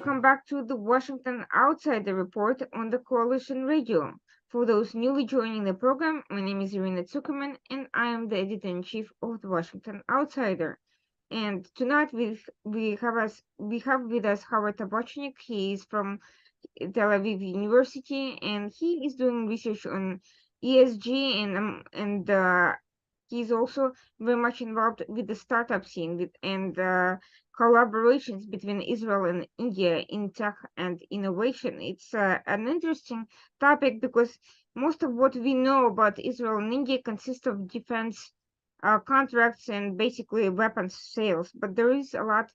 welcome back to the Washington Outsider Report on the Coalition Radio. For those newly joining the program, my name is Irina Zuckerman, and I am the editor-in-chief of the Washington Outsider. And tonight we have with us Howard Tobochnik. He is from Tel Aviv University, and he is doing research on ESG, and he's also very much involved with the startup scene and collaborations between Israel and India in tech and innovation. It's an interesting topic because most of what we know about Israel and India consists of defense contracts and basically weapons sales, but there is a lot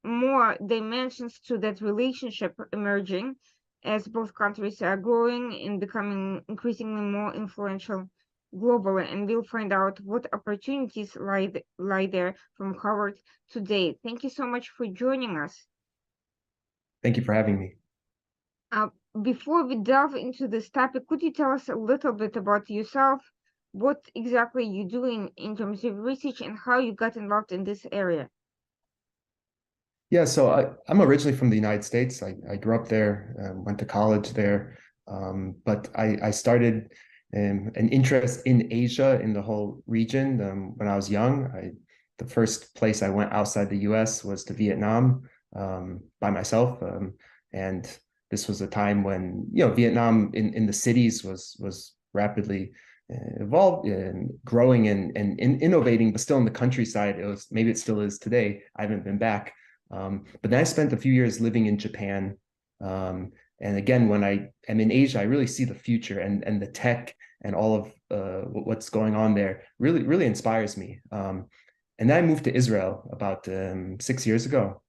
more dimensions to that relationship emerging as both countries are growing and becoming increasingly more influential globally. And we'll find out what opportunities lie there from Howard today. Thank you so much for joining us. Thank you for having me. Before we delve into this topic, could you tell us a little bit about yourself, what exactly you do in terms of research, and how you got involved in this area? Yeah, so I'm originally from the United States. I grew up there, went to college there, but I started an interest in Asia, in the whole region, when I was young. The first place I went outside the US was to Vietnam by myself. And this was a time when, Vietnam in the cities was rapidly evolved and growing and innovating, but still in the countryside. Maybe it still is today. I haven't been back. But then I spent a few years living in Japan. And again, when I am in Asia, I really see the future and the tech and all of what's going on there really, really inspires me. And then I moved to Israel about 6 years ago.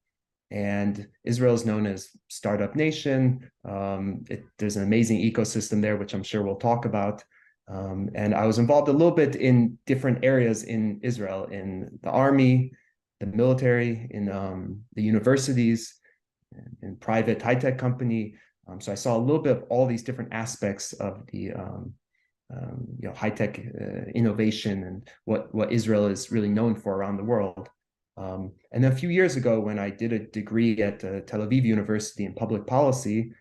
And Israel is known as Startup Nation. There's an amazing ecosystem there, which I'm sure we'll talk about. And I was involved a little bit in different areas in Israel, in the army, the military, in the universities, in private high-tech company. So I saw a little bit of all these different aspects of the high-tech innovation and what Israel is really known for around the world. And then a few years ago, when I did a degree at Tel Aviv University in public policy,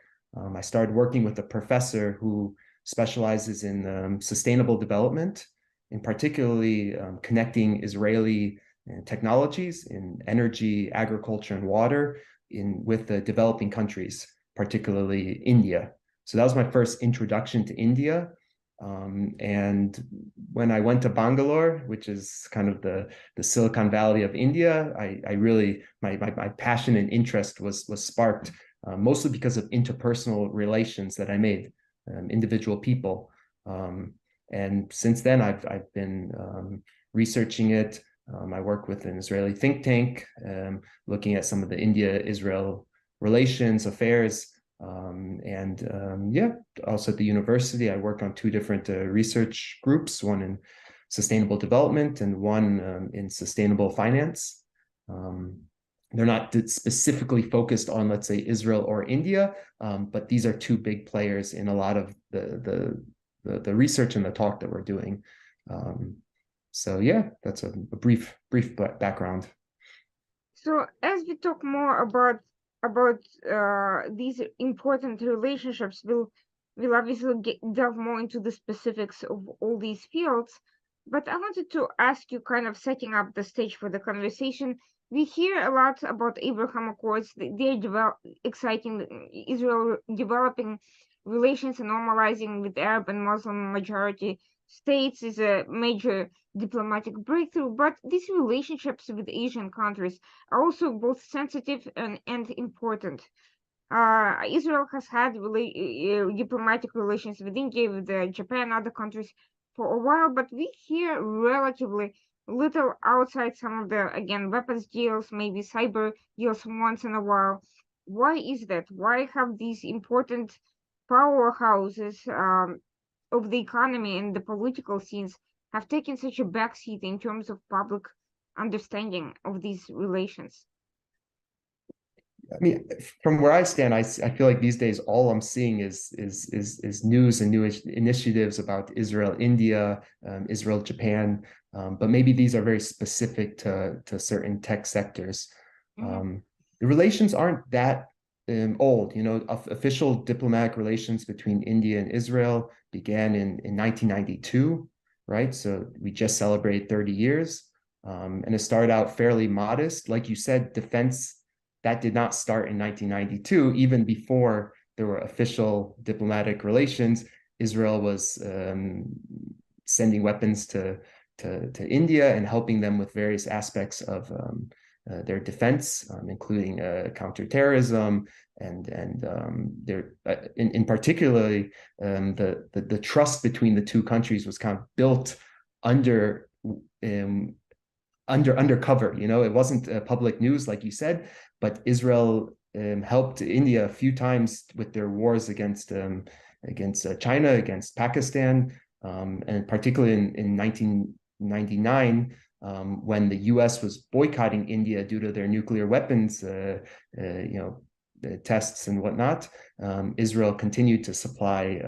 I started working with a professor who specializes in sustainable development, and particularly connecting Israeli technologies in energy, agriculture, and water with the developing countries, particularly India. So that was my first introduction to India. And when I went to Bangalore, which is kind of the Silicon Valley of India, I really, my passion and interest was sparked mostly because of interpersonal relations that I made, individual people. And since then, I've been researching it. I work with an Israeli think tank, looking at some of the India-Israel relations, affairs, also at the university, I work on two different research groups, one in sustainable development and one in sustainable finance. They're not specifically focused on, let's say, Israel or India, but these are two big players in a lot of the research and the talk that we're doing. So yeah, that's a brief background. So as we talk more about these important relationships, we'll obviously delve more into the specifics of all these fields. But I wanted to ask you, kind of setting up the stage for the conversation. We hear a lot about Abraham Accords. They're exciting Israel developing relations and normalizing with Arab and Muslim majority states is a major diplomatic breakthrough, but these relationships with Asian countries are also both sensitive and important. Israel has had diplomatic relations with India, with Japan, other countries for a while, but we hear relatively little outside some of the, again, weapons deals, maybe cyber deals once in a while. Why is that? Why have these important powerhouses of the economy and the political scenes have taken such a backseat in terms of public understanding of these relations? I mean, from where I stand, I feel like these days all I'm seeing is news and new initiatives about Israel, India, Israel, Japan, but maybe these are very specific to certain tech sectors. The relations aren't that old. Official diplomatic relations between India and Israel began in 1992, right? So we just celebrated 30 years. And it started out fairly modest. Like you said, defense, that did not start in 1992. Even before there were official diplomatic relations, Israel was sending weapons to India and helping them with various aspects of their defense, including counterterrorism and their in particularly the trust between the two countries was kind of built under undercover. It wasn't public news like you said, but Israel helped India a few times with their wars against China, against Pakistan, and particularly in 1999, when the U.S. was boycotting India due to their nuclear weapons, tests and whatnot. Israel continued to supply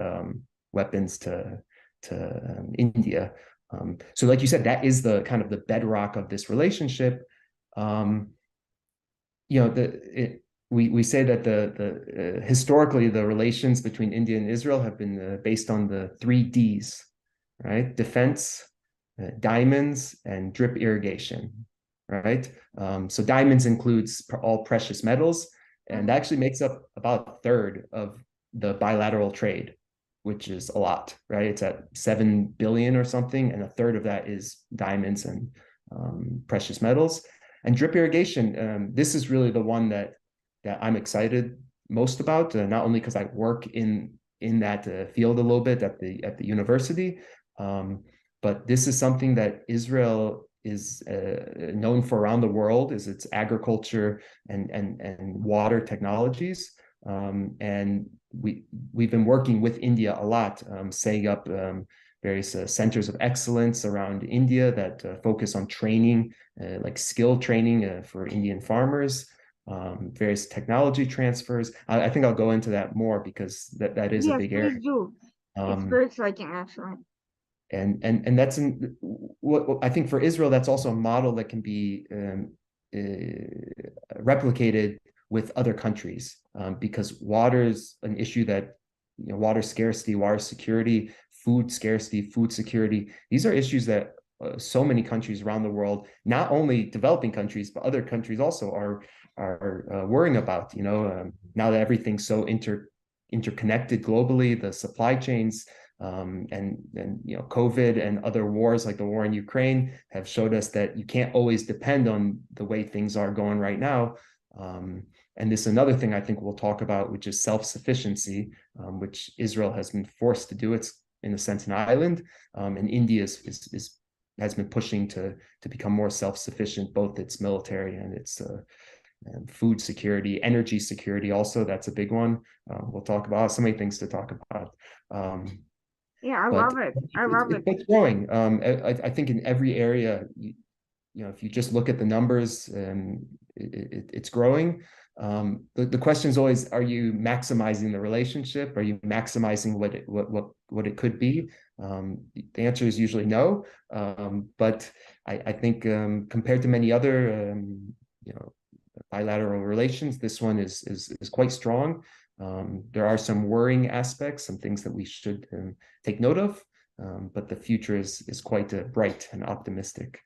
weapons to India. So, like you said, that is the kind of the bedrock of this relationship. We say that the historically the relations between India and Israel have been based on the 3 Ds, right? Defense, diamonds, and drip irrigation, right? So diamonds includes all precious metals, and that actually makes up about a third of the bilateral trade, which is a lot, right? It's at 7 billion or something, and a third of that is diamonds and precious metals. And drip irrigation, this is really the one that I'm excited most about, not only because I work in that field a little bit at the university, but this is something that Israel is known for around the world, is its agriculture and water technologies. And we've been working with India a lot, setting up various centers of excellence around India that focus on training, like skill training for Indian farmers, various technology transfers. I think I'll go into that more because that is a big area. Please do. It's very exciting, actually. And that's what I think for Israel, that's also a model that can be replicated with other countries, because water is an issue that, water scarcity, water security, food scarcity, food security, these are issues that so many countries around the world, not only developing countries, but other countries also are worrying about, now that everything's so interconnected globally, the supply chains, and COVID and other wars like the war in Ukraine have showed us that you can't always depend on the way things are going right now. And this is another thing I think we'll talk about, which is self-sufficiency, which Israel has been forced to do. It's in a sense an island, and India has been pushing to become more self-sufficient, both its military and its food security, energy security. Also, that's a big one. We'll talk about so many things to talk about. I love it. I love it. It's growing. I think in every area, if you just look at the numbers, it's growing. The question is always, are you maximizing the relationship? Are you maximizing what it could be? The answer is usually no. But I think compared to many other bilateral relations, this one is quite strong. There are some worrying aspects, some things that we should take note of, but the future is quite bright and optimistic.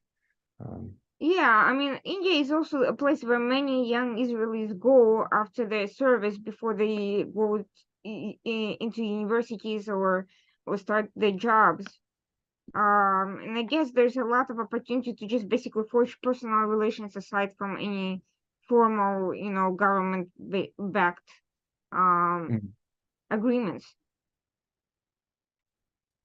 I mean, India is also a place where many young Israelis go after their service before they go into universities or start their jobs. And I guess there's a lot of opportunity to just basically forge personal relations aside from any formal, government backed agreements.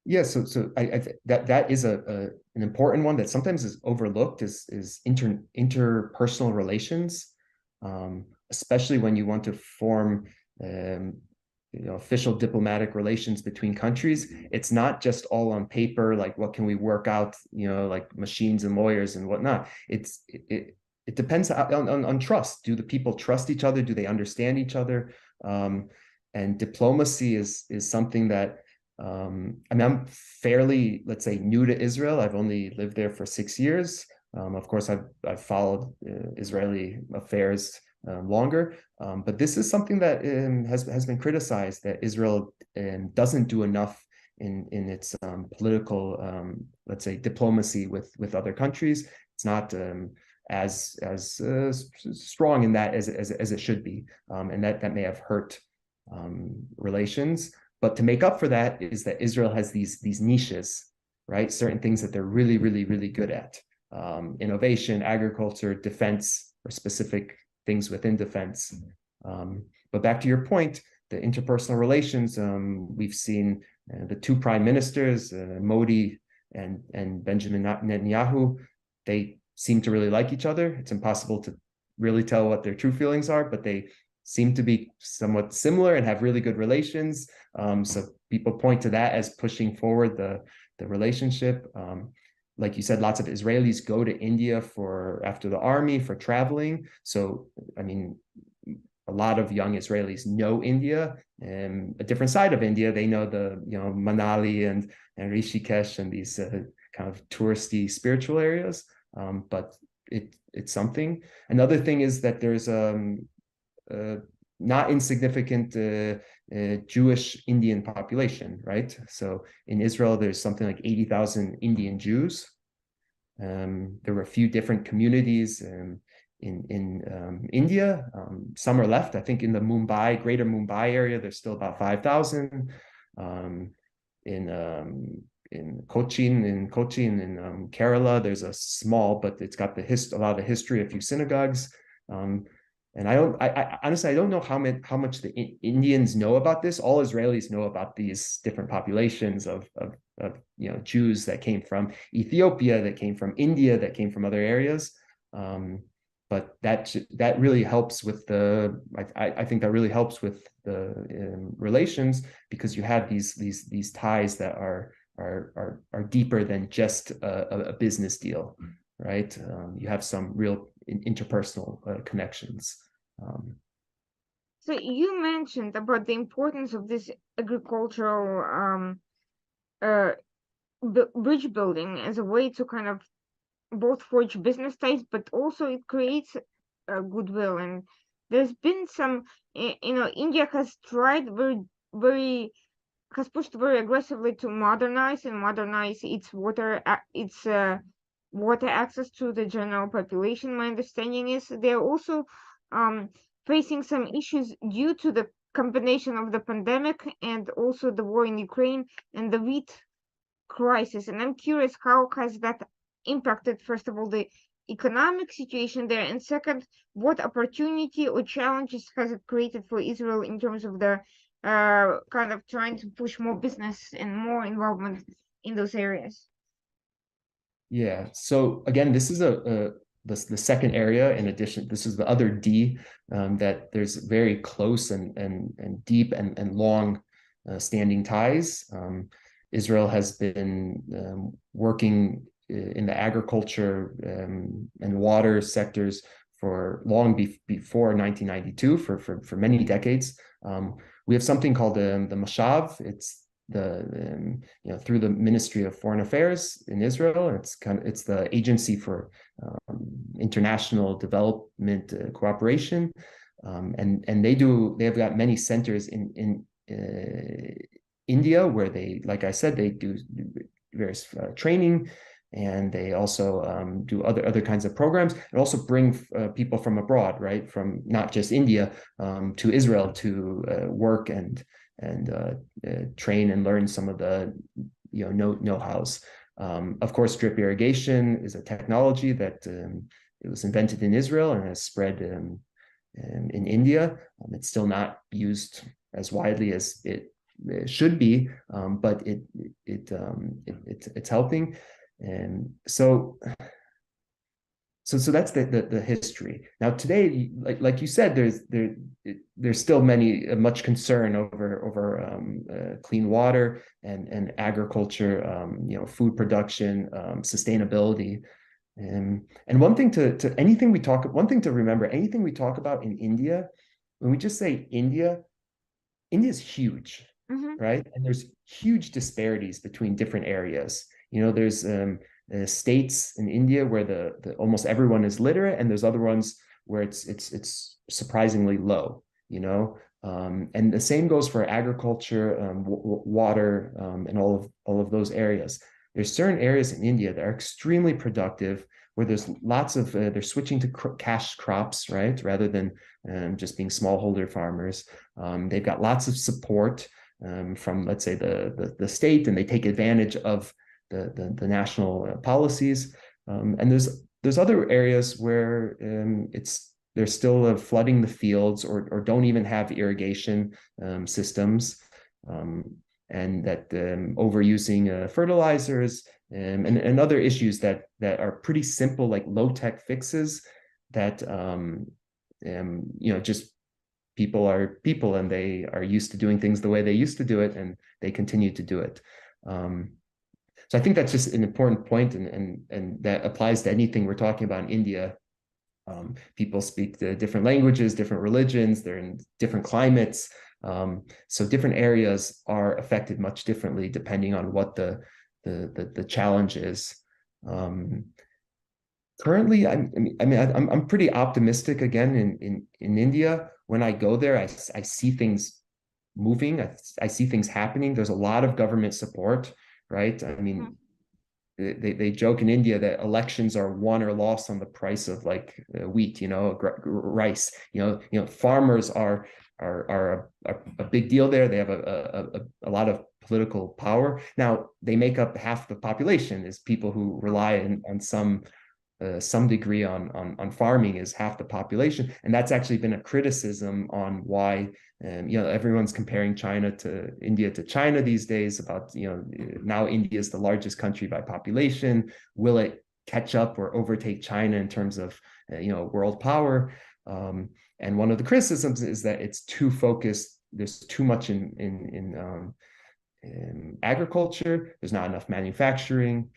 Yeah, so I that is an important one that sometimes is overlooked, is interpersonal relations, especially when you want to form official diplomatic relations between countries. It's not just all on paper, like what can we work out, like machines and lawyers and whatnot. It depends on trust. Do the people trust each other? Do they understand each other? And diplomacy is something that I'm fairly, let's say, new to Israel. I've only lived there for 6 years. Of course, I've followed Israeli affairs longer. But this is something that has been criticized, that Israel doesn't do enough in its political, let's say, diplomacy with other countries. It's not as strong in that as it should be, and that may have hurt relations. But to make up for that is that Israel has these niches, right? Certain things that they're really, really, really good at: innovation, agriculture, defense, or specific things within defense. But back to your point, the interpersonal relations, we've seen the two prime ministers, Modi and Benjamin Netanyahu, they seem to really like each other. It's impossible to really tell what their true feelings are, but they seem to be somewhat similar and have really good relations. So people point to that as pushing forward the relationship. Like you said, lots of Israelis go to India after the army for traveling. So, I mean, a lot of young Israelis know India, and a different side of India. They know Manali and Rishikesh and these kind of touristy spiritual areas. But it's something. Another thing is that there's not insignificant Jewish Indian population, right? So in Israel, there's something like 80,000 Indian Jews. There were a few different communities in India. Some are left. I think in the greater Mumbai area, there's still about 5,000. In Cochin in Kerala, there's a small, but it's got a lot of history, a few synagogues. And I honestly, I don't know how much the Indians know about this. All Israelis know about these different populations of Jews that came from Ethiopia, that came from India, that came from other areas. But that really helps with I think that really helps with the relations, because you have these ties that are deeper than just a business deal, right? You have some real interpersonal connections. So you mentioned about the importance of this agricultural bridge building as a way to kind of both forge business ties, but also it creates goodwill. And there's been some, India has tried has pushed very aggressively to modernize its water access to the general population. My understanding is they're also facing some issues due to the combination of the pandemic and also the war in Ukraine and the wheat crisis. And I'm curious, how has that impacted, first of all, the economic situation there, and second, what opportunity or challenges has it created for Israel in terms of the kind of trying to push more business and more involvement in those areas? Yeah. So again, this is the second area. In addition, this is the other D, that there's very close and deep and long standing ties. Israel has been working in the agriculture and water sectors for long before 1992, for many decades. We have something called the Mashav. It's through the Ministry of Foreign Affairs in Israel. It's the agency for international development cooperation, and they have got many centers in India where they, like I said, they do various training, and they also do other kinds of programs, and also bring people from abroad, right, from not just India, to Israel to work and train and learn some of the know-hows. Of course, drip irrigation is a technology that it was invented in Israel and has spread in India. It's still not used as widely as it should be, but it's helping. And so that's the history. Now today, like you said, there's still much concern over clean water and agriculture, food production, sustainability. And one thing one thing to remember, anything we talk about in India, when we just say India is huge, right? And there's huge disparities between different areas. There's states in India where the almost everyone is literate, and there's other ones where it's surprisingly low, you know. And the same goes for agriculture, water, and all of those areas. There's certain areas in India that are extremely productive, where there's lots of they're switching to cash crops, right, rather than just being smallholder farmers. They've got lots of support from, let's say, the state, and they take advantage of the national policies. And there's other areas where they're still flooding the fields, or don't even have irrigation systems, and that overusing fertilizers, and other issues that are pretty simple, like low-tech fixes that just people are people, and they are used to doing things the way they used to do it, and they continue to do it. So I think that's just an important point, and that applies to anything we're talking about in India. People speak the different languages, different religions, they're in different climates. So different areas are affected much differently depending on what the challenge is. Currently, I'm pretty optimistic again in India. When I go there, I see things moving. I see things happening. There's a lot of government support, right? I mean, they joke in India that elections are won or lost on the price of like wheat, rice. Farmers are a big deal there. They have a lot of political power. Now they make up half the population is people who rely on some degree on farming, is half the population, and that's actually been a criticism on why everyone's comparing India to China these days, about now India is the largest country by population. Will it catch up or overtake China in terms of world power? And one of the criticisms is that it's too focused. There's too much in agriculture. There's not enough manufacturing.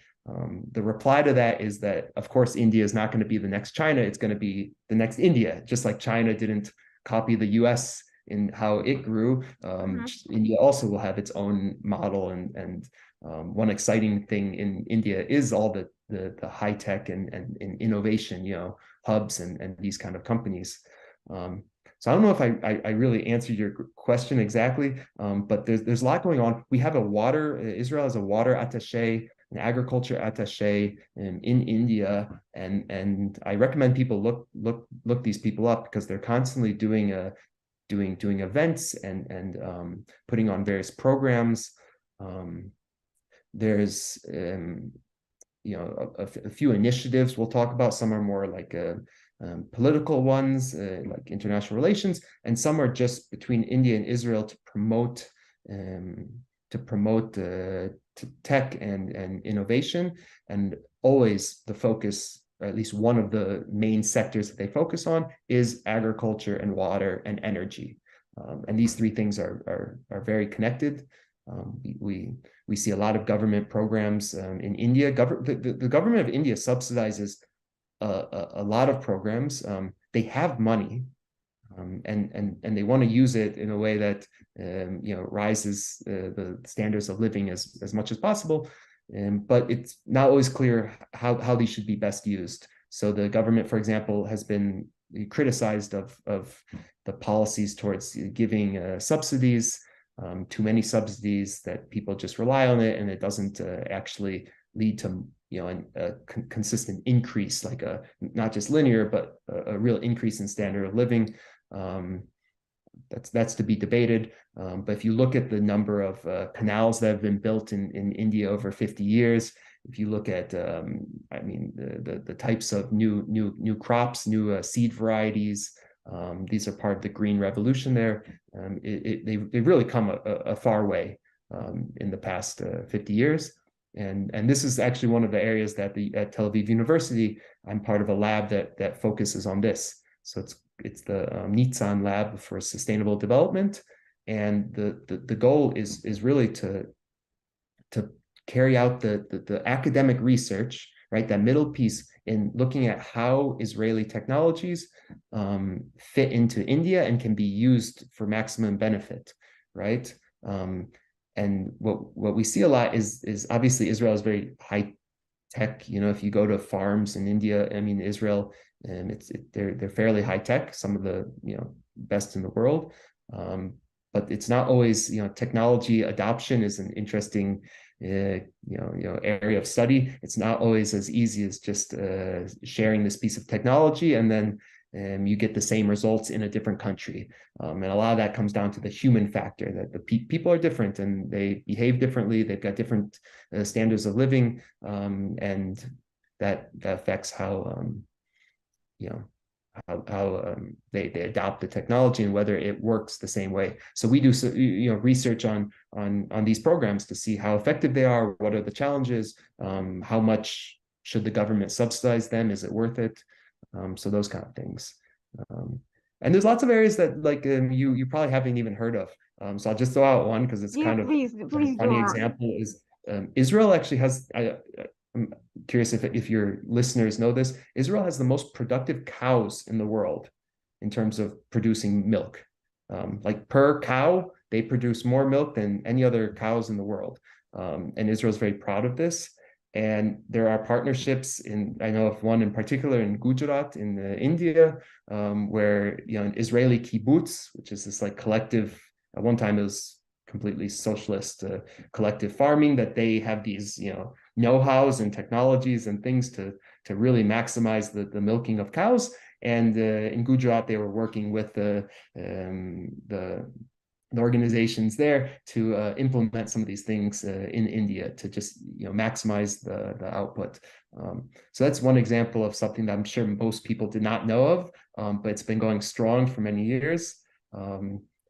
The reply to that is that, of course, India is not going to be the next China. It's going to be the next India, just like China didn't copy the US in how it grew. India also will have its own model. And one exciting thing in India is all the high tech and innovation, hubs and these kind of companies. So I don't know if I really answered your question exactly, but there's a lot going on. We have Israel has a water attaché, an agriculture attaché in India, and I recommend people look these people up, because they're constantly doing events and putting on various programs. There's a few initiatives we'll talk about. Some are more like political ones, like international relations, and some are just between India and Israel to promote tech and innovation. And always the focus, or at least one of the main sectors that they focus on, is agriculture and water and energy. And these three things are very connected. We see a lot of government programs in India. The government of India subsidizes a lot of programs. They have money, and they want to use it in a way that rises the standards of living as much as possible. But it's not always clear how these should be best used. So the government, for example, has been criticized of the policies towards giving subsidies, too many subsidies, that people just rely on it, and it doesn't actually lead to a consistent increase, like not just linear, but a real increase in standard of living. That's to be debated. But if you look at the number of canals that have been built in India over 50 years, if you look at the types of new crops, new seed varieties, these are part of the green revolution there. They've really come a far way in the past 50 years. And this is actually one of the areas that at Tel Aviv University, I'm part of a lab that focuses on this. So it's the Nitzan Lab for Sustainable Development, and the goal is really to carry out the academic research, right? That middle piece in looking at how Israeli technologies fit into India and can be used for maximum benefit, right? And what we see a lot is obviously Israel is very high tech. If you go to farms in India, Israel they're fairly high tech, some of the best in the world. But it's not always, technology adoption is an interesting area of study. It's not always as easy as just sharing this piece of technology and then you get the same results in a different country. And a lot of that comes down to the human factor, that the people are different and they behave differently. They've got different standards of living, and that affects how they adopt the technology and whether it works the same way. So we do research on these programs to see how effective they are, what are the challenges, how much should the government subsidize them, is it worth it? So those kind of things. And there's lots of areas that you probably haven't even heard of. So I'll just throw out one because it's kind of a funny example is Israel actually has, I'm curious if your listeners know this, Israel has the most productive cows in the world in terms of producing milk. Like per cow, they produce more milk than any other cows in the world. And Israel's very proud of this. And there are partnerships I know of one in particular in Gujarat in India, where an Israeli kibbutz, which is this collective, at one time it was completely socialist collective farming, that they have these know-hows and technologies and things to really maximize the milking of cows. And in Gujarat, they were working with the organizations there to implement some of these things in India to just maximize the output. So that's one example of something that I'm sure most people did not know of, but it's been going strong for many years.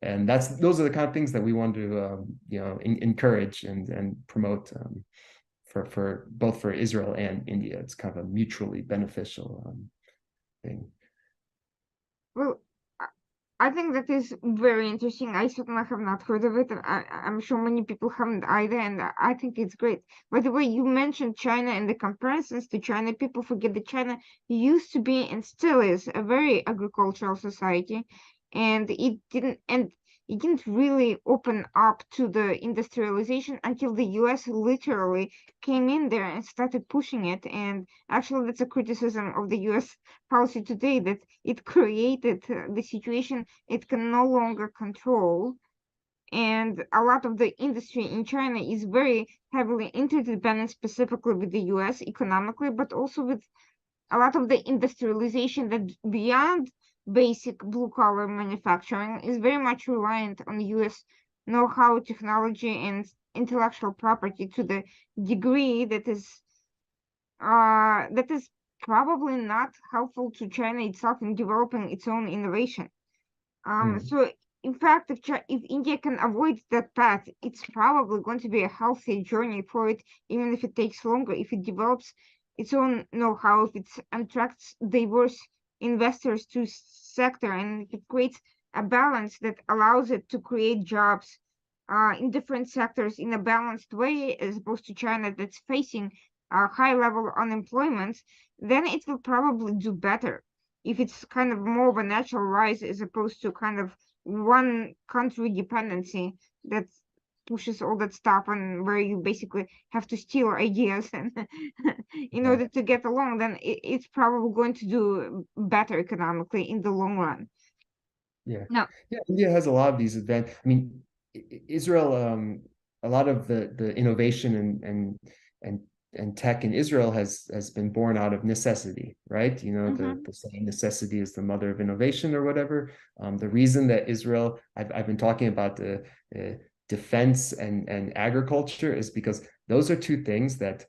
And those are the kind of things that we want to encourage and promote for both for Israel and India. It's kind of a mutually beneficial thing. Well, I think that is very interesting. I certainly have not heard of it. I'm sure many people haven't either, and I think it's great. By the way, you mentioned China and the comparisons to China. People forget that China used to be and still is a very agricultural society, and it didn't really open up to the industrialization until the US literally came in there and started pushing it. And actually, that's a criticism of the US policy today, that it created the situation it can no longer control. And a lot of the industry in China is very heavily interdependent, specifically with the US economically, but also with a lot of the industrialization that beyond basic blue collar manufacturing is very much reliant on US know-how, technology, and intellectual property to the degree that is probably not helpful to China itself in developing its own innovation. So in fact, if India can avoid that path, it's probably going to be a healthy journey for it, even if it takes longer. If it develops its own know-how, if it attracts diverse investors to sector, and if it creates a balance that allows it to create jobs in different sectors in a balanced way, as opposed to China that's facing high level unemployment, then it will probably do better. If it's kind of more of a natural rise as opposed to kind of one country dependency that pushes all that stuff, and where you basically have to steal ideas and in order to get along, then it's probably going to do better economically in the long run. Yeah. Now, Yeah, India has a lot of these advantages. I mean, Israel, a lot of the innovation and tech in Israel has been born out of necessity, right? The saying necessity is the mother of innovation or whatever. The reason that Israel, I've been talking about the defense and agriculture, is because those are two things that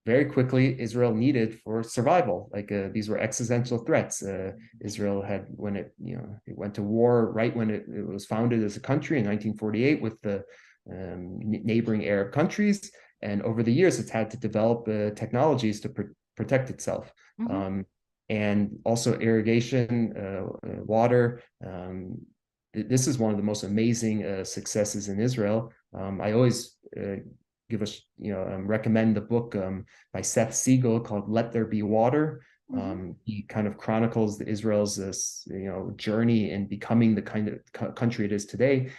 very quickly Israel needed for survival. These were existential threats. Israel had, when it went to war right when it was founded as a country in 1948 with the neighboring Arab countries, and over the years it's had to develop technologies to protect itself. And also irrigation, water. This is one of the most amazing successes in Israel. I always recommend the book by Seth Siegel called "Let There Be Water." He kind of chronicles Israel's journey in becoming the kind of country it is today.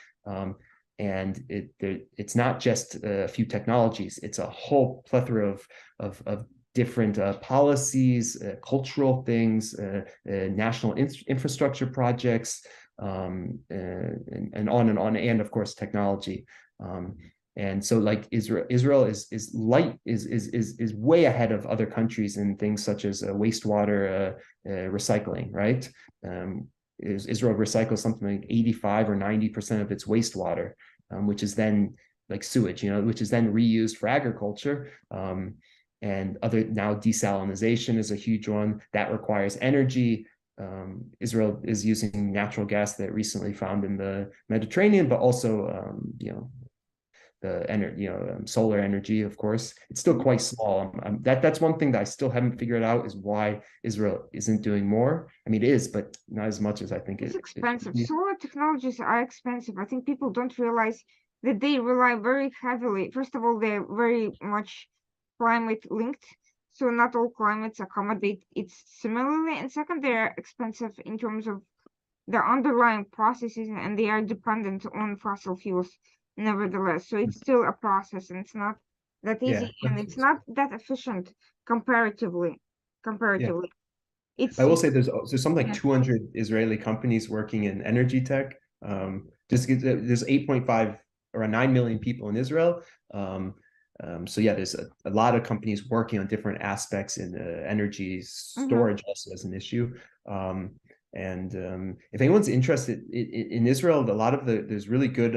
And it's not just a few technologies; it's a whole plethora of different policies, cultural things, national infrastructure projects, and on and on, and of course technology. And so like Israel is way ahead of other countries in things such as wastewater recycling, right? Israel recycles something like 85 or 90% of its wastewater, which is then like sewage, which is then reused for agriculture. And now desalinization is a huge one that requires energy. Israel is using natural gas that recently found in the Mediterranean, but also the energy, solar energy, of course. It's still quite small. That's one thing that I still haven't figured out is why Israel isn't doing more. I mean, it is, but not as much as I think It's expensive. Solar technologies are expensive. I think people don't realize that they rely very heavily. First of all, they're very much climate linked, so not all climates accommodate it similarly. And second, they're expensive in terms of the underlying processes, and they are dependent on fossil fuels nevertheless. So it's still a process, and it's not that Yeah, easy, and it's not that efficient comparatively. yeah. It's I will say there's something like yeah. 200 Israeli companies working in energy tech. There's 8.5 around 9 million people in Israel. So yeah, there's a lot of companies working on different aspects in energy Mhm. storage also as an issue. If anyone's interested in Israel, there's really good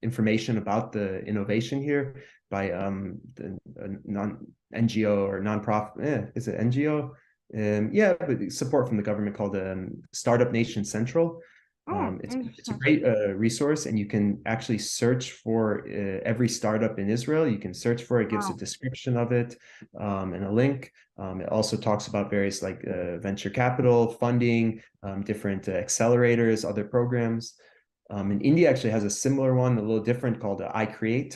information about the innovation here by the non NGO or nonprofit. Is it NGO? Yeah, but support from the government called Startup Nation Central. Oh, It's a interesting. great resource, and you can actually search for every startup in Israel. You can search for it, gives a Wow. description of it and a link. It also talks about various like venture capital funding, different accelerators, other programs. And India actually has a similar one, a little different, called I Create,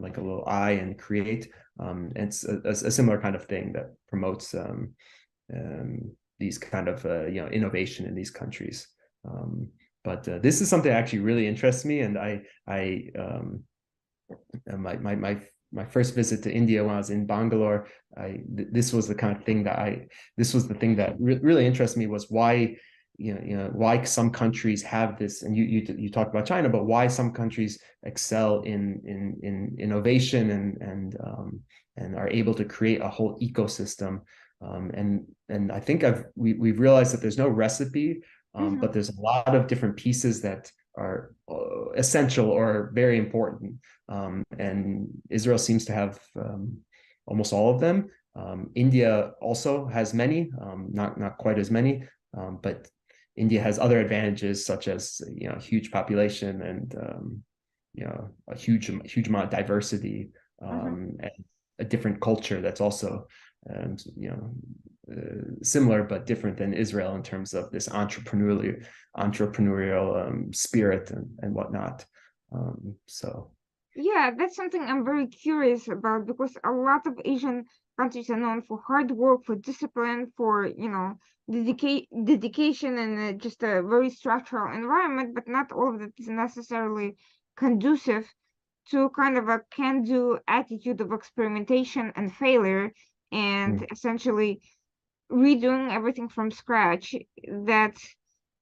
like a little I and Create. It's a similar kind of thing that promotes these kind of innovation in these countries. But this is something that actually really interests me, and my first visit to India when I was in Bangalore, this was the kind of thing that really interested me, was why why some countries have this, and you talked about China, but why some countries excel in innovation and are able to create a whole ecosystem. And I think we've realized that there's no recipe, Mhm. but there's a lot of different pieces that are essential or very important. And Israel seems to have almost all of them. India also has many, not quite as many, but India has other advantages such as huge population and a huge amount of diversity, Mhm. and a different culture that's also similar but different than Israel in terms of this entrepreneurial spirit and whatnot. So Yeah, that's something I'm very curious about because a lot of Asian countries are known for hard work, for discipline, for, dedication and just a very structural environment, but not all of that is necessarily conducive to kind of a can-do attitude of experimentation and failure and mm, essentially redoing everything from scratch. That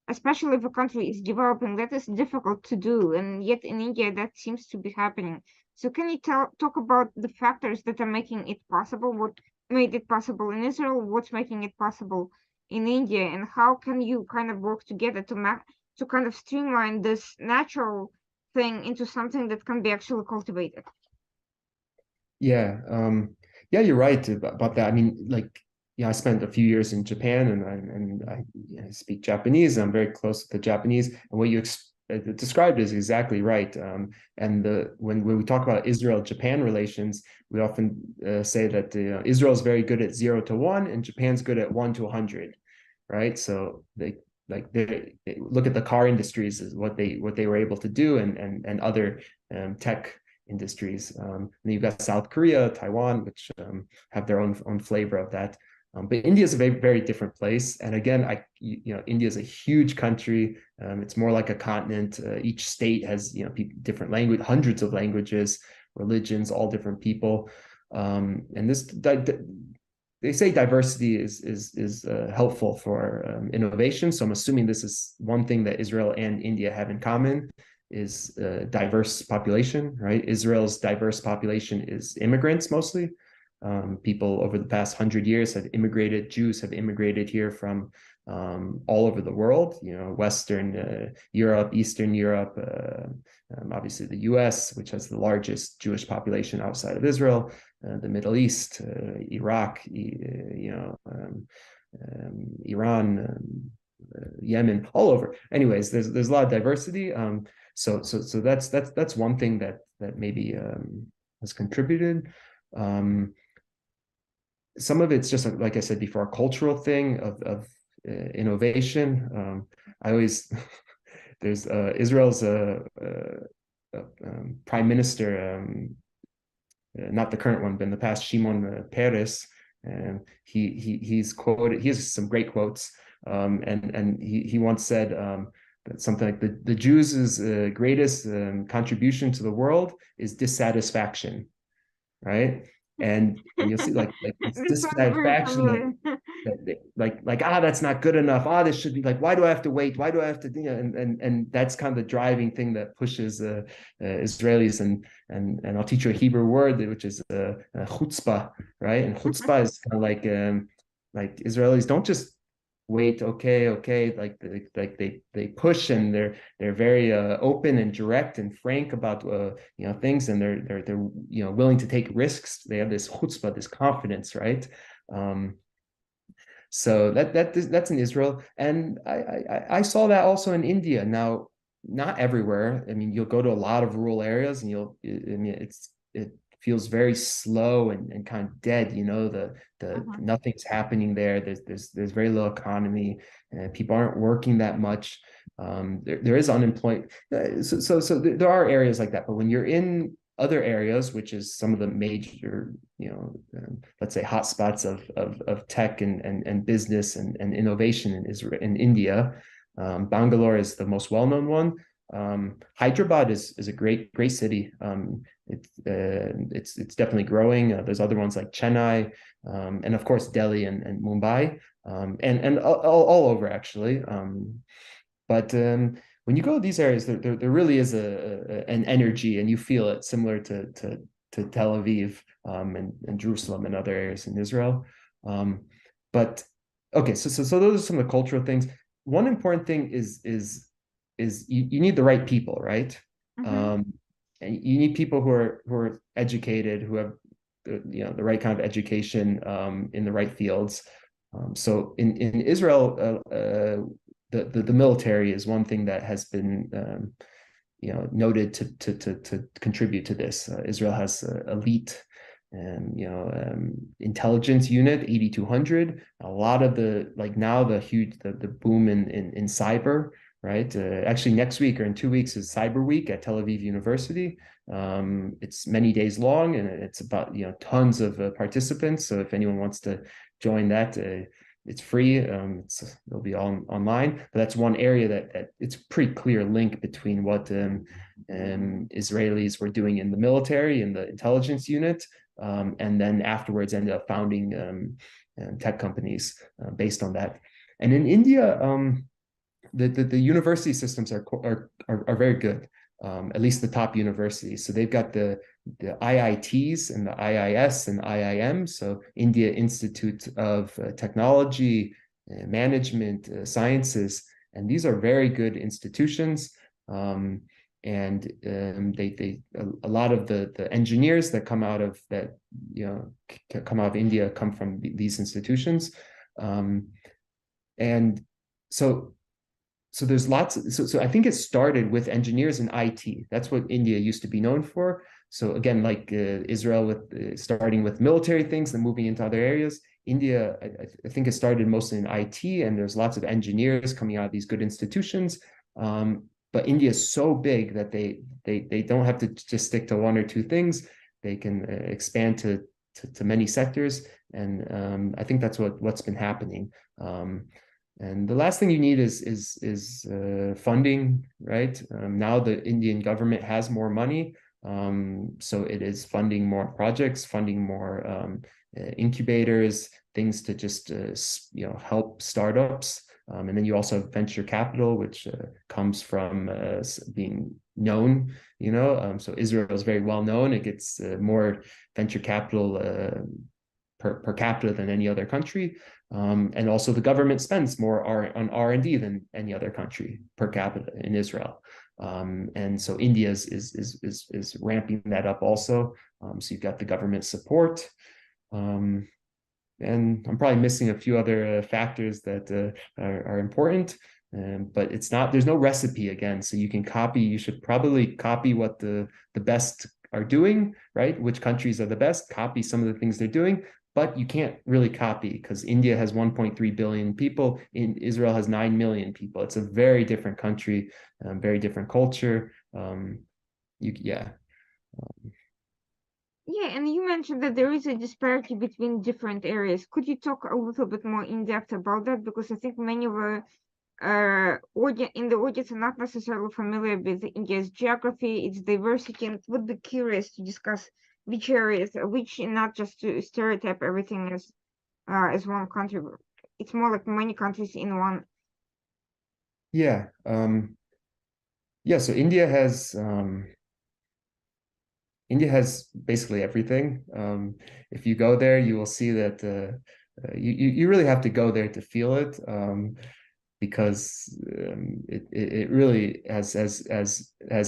especially if a country is developing, that is difficult to do, and yet in India that seems to be happening. So can you talk about the factors that are making it possible? What made it possible in Israel? What's making it possible in India? And how can you kind of work together to kind of streamline this natural thing into something that can be actually cultivated? yeah, yeah, you're right about that. I mean, like, I spent a few years in Japan, and I speak Japanese, and I'm very close to the Japanese. And what you described is exactly right. And when we talk about Israel-Japan relations, we often say that Israel is very good at 0 to 1, and Japan's good at 1 to 100, right? So they look at the car industries as what they were able to do, and other tech industries. And you've got South Korea, Taiwan, which have their own flavor of that. But India is a very, very different place. And again, India is a huge country. It's more like a continent. Each state has, different language, hundreds of languages, religions, all different people. And this they say diversity is helpful for innovation. So I'm assuming this is one thing that Israel and India have in common is diverse population, right? Israel's diverse population is immigrants mostly. People over the past 100 years have immigrated. Jews have immigrated here from all over the world. You know, Western Europe, Eastern Europe, obviously the U.S., which has the largest Jewish population outside of Israel, the Middle East, Iraq, Iran, Yemen, all over. Anyways, there's a lot of diversity. So that's one thing that maybe has contributed. Some of it's just like I said before, a cultural thing of innovation. I always there's Israel's prime minister, not the current one, but in the past, Shimon Peres. He's quoted. He has some great quotes, and he once said that something like the Jews' greatest contribution to the world is dissatisfaction, right? And you'll see like this This sounds very dissatisfaction familiar. that's not good enough. This should be like, why do I have to wait? Why do I have to, and that's kind of the driving thing that pushes Israelis. And I'll teach you a Hebrew word which is chutzpah, right? And chutzpah is kind of like Israelis don't just wait. Okay, like they push, and they're very open and direct and frank about things, and they're willing to take risks. They have this chutzpah, this confidence, right? So that's in Israel, and I saw that also in India. Now, not everywhere. I mean, you'll go to a lot of rural areas, and it feels very slow and kind of dead. Nothing's happening there. There's very little economy, and people aren't working that much. There is unemployment. So there are areas like that, but when you're in other areas, which is some of the major, let's say hotspots of tech and business and innovation in Israel, in India. Bangalore is the most well-known one. Hyderabad is a great city. It's definitely growing. There's other ones like Chennai, and of course Delhi and Mumbai, and all over actually. But when you go to these areas, there really is an energy, and you feel it, similar to Tel Aviv, and Jerusalem and other areas in Israel. But okay, so those are some of the cultural things. One important thing is you need the right people, right? And you need people who are educated, who have the right kind of education in the right fields. So in Israel, the military is one thing that has been noted to contribute to this. Israel has elite intelligence unit 8200. A lot of the boom in cyber, right? Actually, next week or in 2 weeks is Cyber Week at Tel Aviv University. It's many days long, and it's about tons of participants. So if anyone wants to join that, it's free. It'll be all online. But that's one area that it's a pretty clear link between what Israelis were doing in the military, in the intelligence unit, and then afterwards ended up founding tech companies based on that. And in India, the university systems are very good. At least the top universities. So they've got the IITs and the IIS and IIM. So India Institute of Technology, Management, Sciences, and these are very good institutions. And a lot of the engineers that come out of India come from these institutions. And so there's lots. So I think it started with engineers in IT. That's what India used to be known for. So again, like Israel, with starting with military things, then moving into other areas. India, I think it started mostly in IT, and there's lots of engineers coming out of these good institutions. But India is so big that they don't have to just stick to one or two things. They can expand to many sectors, and I think that's what's been happening. And the last thing you need is funding, right? Now the Indian government has more money. So it is funding more projects, funding more incubators, things to just help startups. And then you also have venture capital, which comes from being known, so Israel is very well known. It gets more venture capital per capita than any other country. And also the government spends more on R&D than any other country per capita in Israel. And so India is ramping that up also. So you've got the government support. And I'm probably missing a few other factors that are important. But there's no recipe again. So you should probably copy what the best are doing, right? Which countries are the best, copy some of the things they're doing, but you can't really copy because India has 1.3 billion people. Israel has 9 million people. It's a very different country, very different culture. Yeah. Yeah, and you mentioned that there is a disparity between different areas. Could you talk a little bit more in depth about that? Because I think many of our in the audience are not necessarily familiar with India's geography, its diversity, and would be curious to discuss which areas, which not just to stereotype everything as one country. It's more like many countries in one. Yeah. So India has basically everything. If you go there, you will see that you really have to go there to feel it, because it really has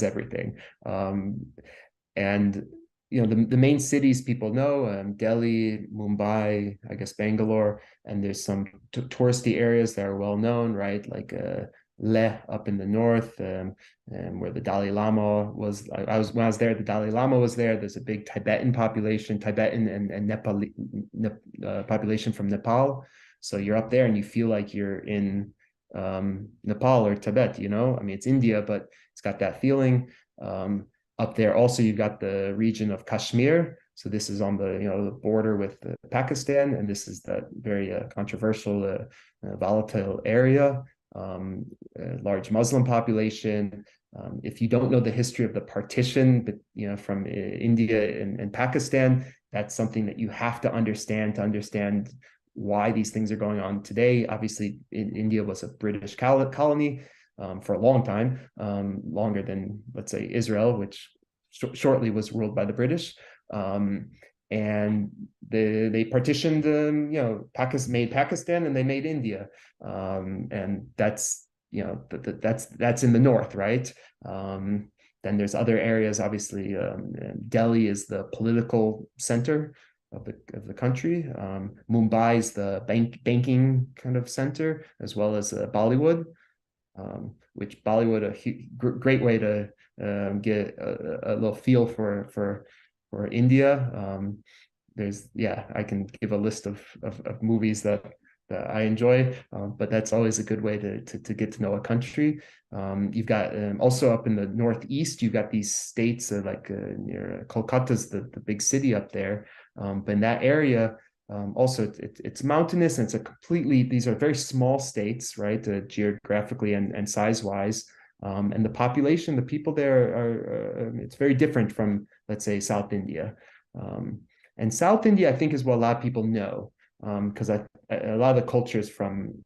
everything. And the main cities people know, Delhi, Mumbai, I guess Bangalore, and there's some touristy areas that are well known, right? Like Leh up in the north, where the Dalai Lama was. When I was there, the Dalai Lama was there. There's a big Tibetan population, Tibetan and Nepali population from Nepal. So you're up there and you feel like you're in Nepal or Tibet. I mean, it's India, but it's got that feeling. Up there also you've got the region of Kashmir. So this is on the border with Pakistan, and this is that very controversial, volatile area. Large Muslim population. If you don't know the history of the partition, but from India and Pakistan, that's something that you have to understand why these things are going on today. Obviously, India was a British colony for a long time, longer than, let's say, Israel, which shortly was ruled by the British. And they partitioned, made Pakistan and they made India, and that's that's in the north, right? Then there's other areas. Obviously, Delhi is the political center of the country. Mumbai is the banking kind of center, as well as Bollywood. Which Bollywood, great way to get a little feel for India. I can give a list of movies that I enjoy, but that's always a good way to get to know a country. You've got also up in the northeast, you've got these states like near Kolkata's the big city up there, but in that area. Also, it's mountainous, and these are very small states, right? Geographically and size-wise. And the population, the people there it's very different from, let's say, South India. And South India, I think, is what a lot of people know, because a lot of the cultures from,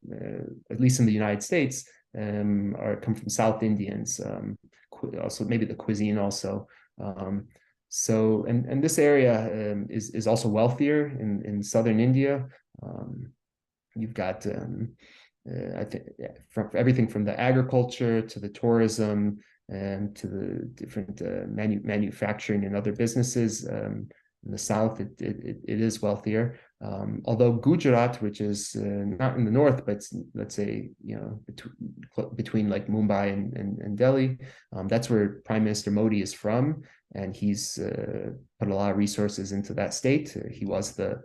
at least in the United States, come from South Indians. Also, maybe the cuisine also. So, and this area is also wealthier in southern India. You've got I think from everything from the agriculture to the tourism and to the different manufacturing and other businesses. In the south, it is wealthier. Although Gujarat, which is not in the north, but let's say between like Mumbai and Delhi, that's where Prime Minister Modi is from, and he's put a lot of resources into that state. He was the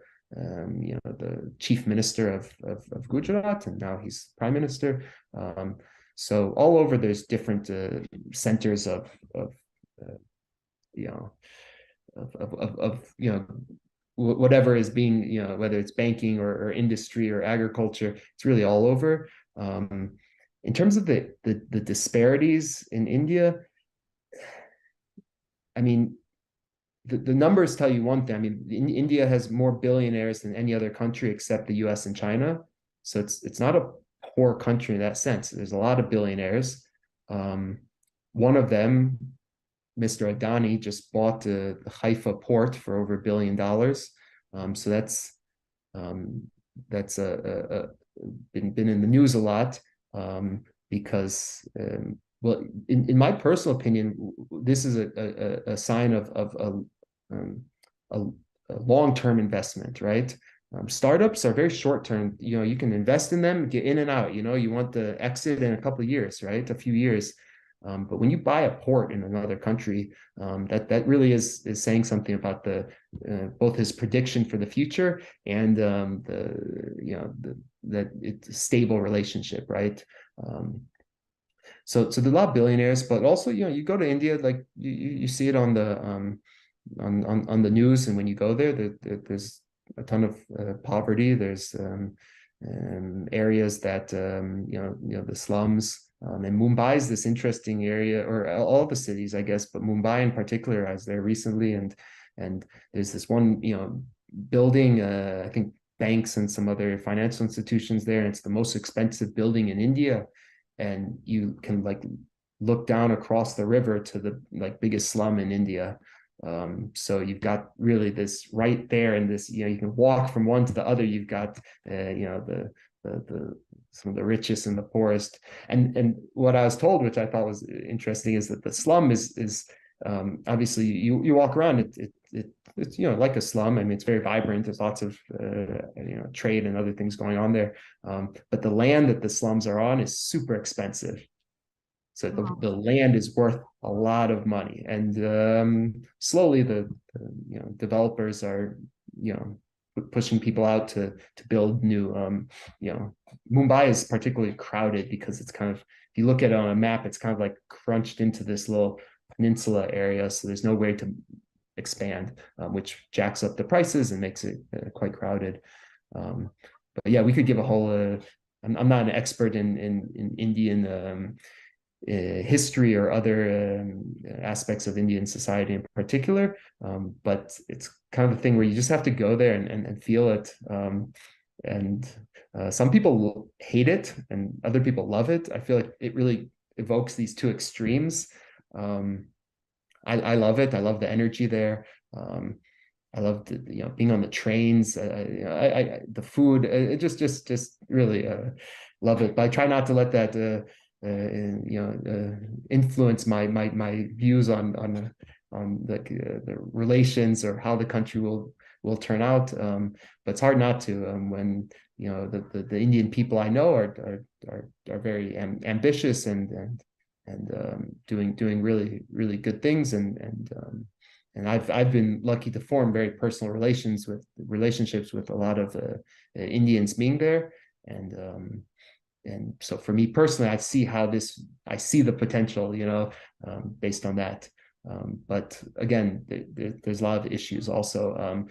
chief minister of Gujarat, and now he's prime minister. So all over there's different centers of whatever is being, whether it's banking or industry or agriculture, it's really all over. In terms of the disparities in India, I mean, the numbers tell you one thing. I mean, India has more billionaires than any other country except the US and China. So it's not a poor country in that sense. There's a lot of billionaires. One of them, Mr. Adani, just bought the Haifa port for over $1 billion. So that's been in the news a lot, because well, in my personal opinion, this is a sign of a long-term investment, right? Startups are very short-term. You can invest in them, get in and out. You want the exit in a couple of years, right? A few years. But when you buy a port in another country, that really is saying something about the both his prediction for the future and that it's a stable relationship, right? So there are a lot of billionaires, but also you go to India, like you see it on the news, and when you go there's a ton of poverty. There's areas that the slums. And Mumbai is this interesting area, or all the cities, I guess, but Mumbai in particular. I was there recently, and there's this one building. I think banks and some other financial institutions there, and it's the most expensive building in India. And you can like look down across the river to the biggest slum in India. So you've got really this right there, and this you can walk from one to the other. You've got the some of the richest and the poorest. And what I was told, which I thought was interesting, is that the slum is obviously you walk around, it's like a slum. I mean, it's very vibrant. There's lots of trade and other things going on there. But the land that the slums are on is super expensive. So the land is worth a lot of money, and slowly the developers are pushing people out to build new. Mumbai is particularly crowded because it's kind of, if you look at it on a map, it's kind of like crunched into this little peninsula area. So there's no way to expand, which jacks up the prices and makes it quite crowded. But yeah, we could give a whole. I'm not an expert in Indian history or other aspects of Indian society in particular, but it's kind of a thing where you just have to go there and feel it. And some people hate it and other people love it. I feel like it really evokes these two extremes. I love it. I love the energy there. I love being on the trains. The food. Just really love it. But I try not to let that influence my views on the relations or how the country will turn out. But it's hard not to when the Indian people I know are very ambitious and doing really good things, and I've been lucky to form very personal relationships with a lot of Indians being there, and so for me personally, I see the potential, based on that. But again, there's a lot of issues also.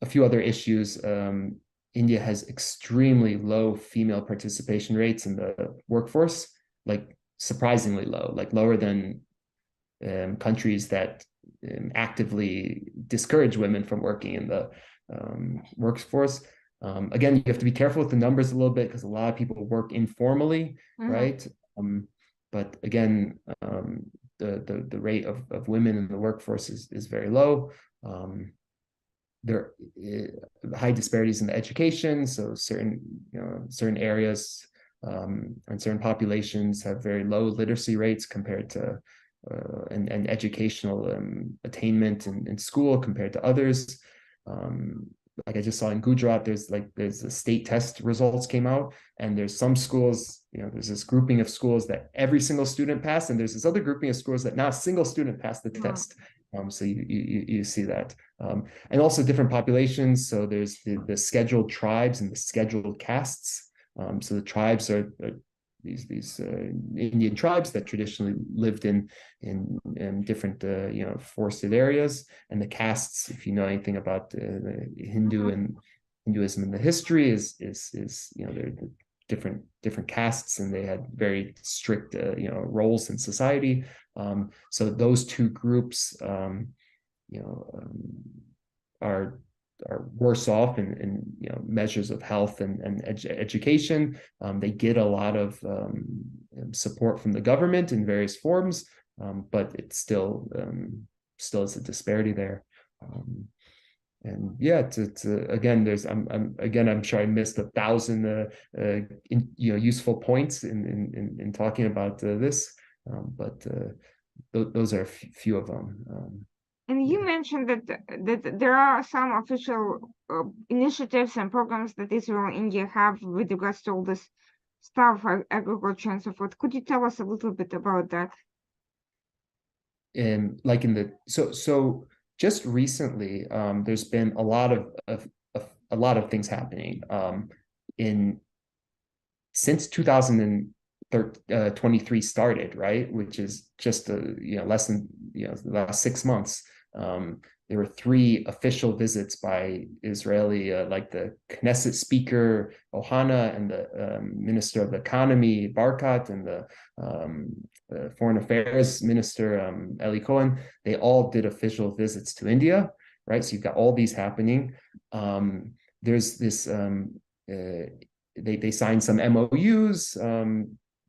A few other issues. India has extremely low female participation rates in the workforce, like surprisingly low, like lower than countries that actively discourage women from working in the workforce. Again, you have to be careful with the numbers a little bit because a lot of people work informally, right? But again, the rate of women in the workforce is very low. There are high disparities in the education, so certain areas and certain populations have very low literacy rates compared to and educational attainment in school compared to others. Like I just saw in Gujarat, there's the state test results came out, and there's some schools, there's this grouping of schools that every single student passed, and there's this other grouping of schools that not a single student passed the test. So you see that, and also different populations. So there's the scheduled tribes and the scheduled castes. So the tribes are these Indian tribes that traditionally lived in different forested areas, and the castes, if you know anything about Hinduism and the history, is they're different castes, and they had very strict roles in society. So those two groups, are worse off in measures of health and education. They get a lot of support from the government in various forms, but it's still is a disparity there. And yeah, it's again, I'm sure I missed 1,000 useful points in talking about this, but those are a few of them. And you mentioned that there are some official initiatives and programs that Israel and India have with regards to all this stuff, agriculture and so forth. Could you tell us a little bit about that? Like so just recently, there's been a lot of things happening since 2023 started, right? Which is just less than the last 6 months. There were 3 official visits by Israeli, like the Knesset Speaker Ohana and the Minister of the Economy Barkat and the Foreign Affairs Minister Eli Cohen. They all did official visits to India, right? So you've got all these happening. There's this. They signed some MOUs.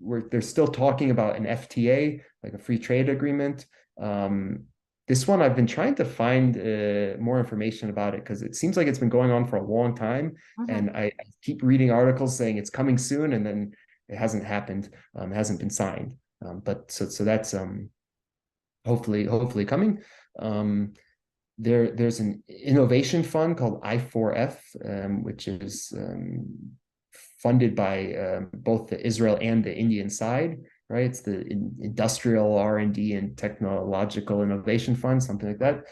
Where they're still talking about an FTA, like a free trade agreement. This one, I've been trying to find more information about it because it seems like it's been going on for a long time. And I keep reading articles saying it's coming soon, and then it hasn't happened. It hasn't been signed. But so that's hopefully coming. There's an innovation fund called I4F, which is funded by both the Israel and the Indian side. Right, it's the Industrial R&D and Technological Innovation Fund, something like that.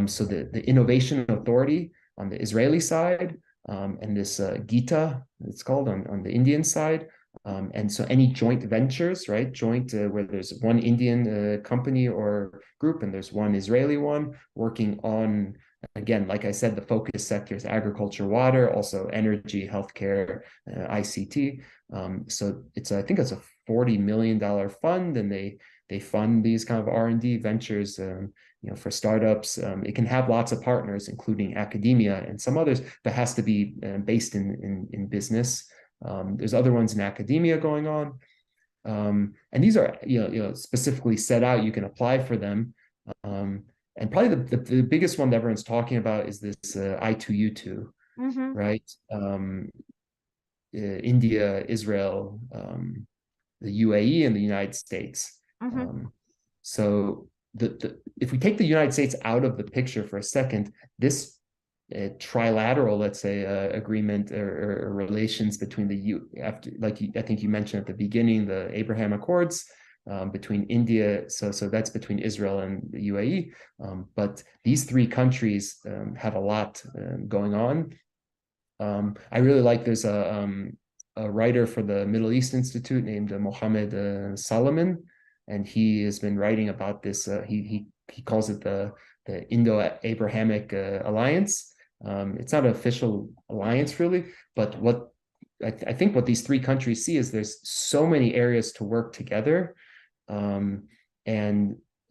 So the Innovation Authority on the Israeli side, and this GITA, it's called on the Indian side. And so any joint ventures, right, where there's one Indian company or group and there's one Israeli one working on, again, like I said, the focus sectors: agriculture, water, also energy, healthcare, ICT. So I think it's a $40 million fund, and they fund these kind of R&D ventures, for startups. It can have lots of partners, including academia and some others, but has to be based in business. There's other ones in academia going on, and these are specifically set out. You can apply for them. And probably the biggest one that everyone's talking about is this I2U2, right? India, Israel, the UAE, and the United States. So if we take the United States out of the picture for a second, this trilateral, let's say, agreement or relations between I think you mentioned at the beginning, the Abraham Accords, between India, so that's between Israel and the UAE, but these 3 countries have a lot going on. I really like, there's a writer for the Middle East Institute named Mohammed Salomon, and he has been writing about this. He calls it the Indo-Abrahamic Alliance. It's not an official alliance really, but what I think what these 3 countries see is there's so many areas to work together. And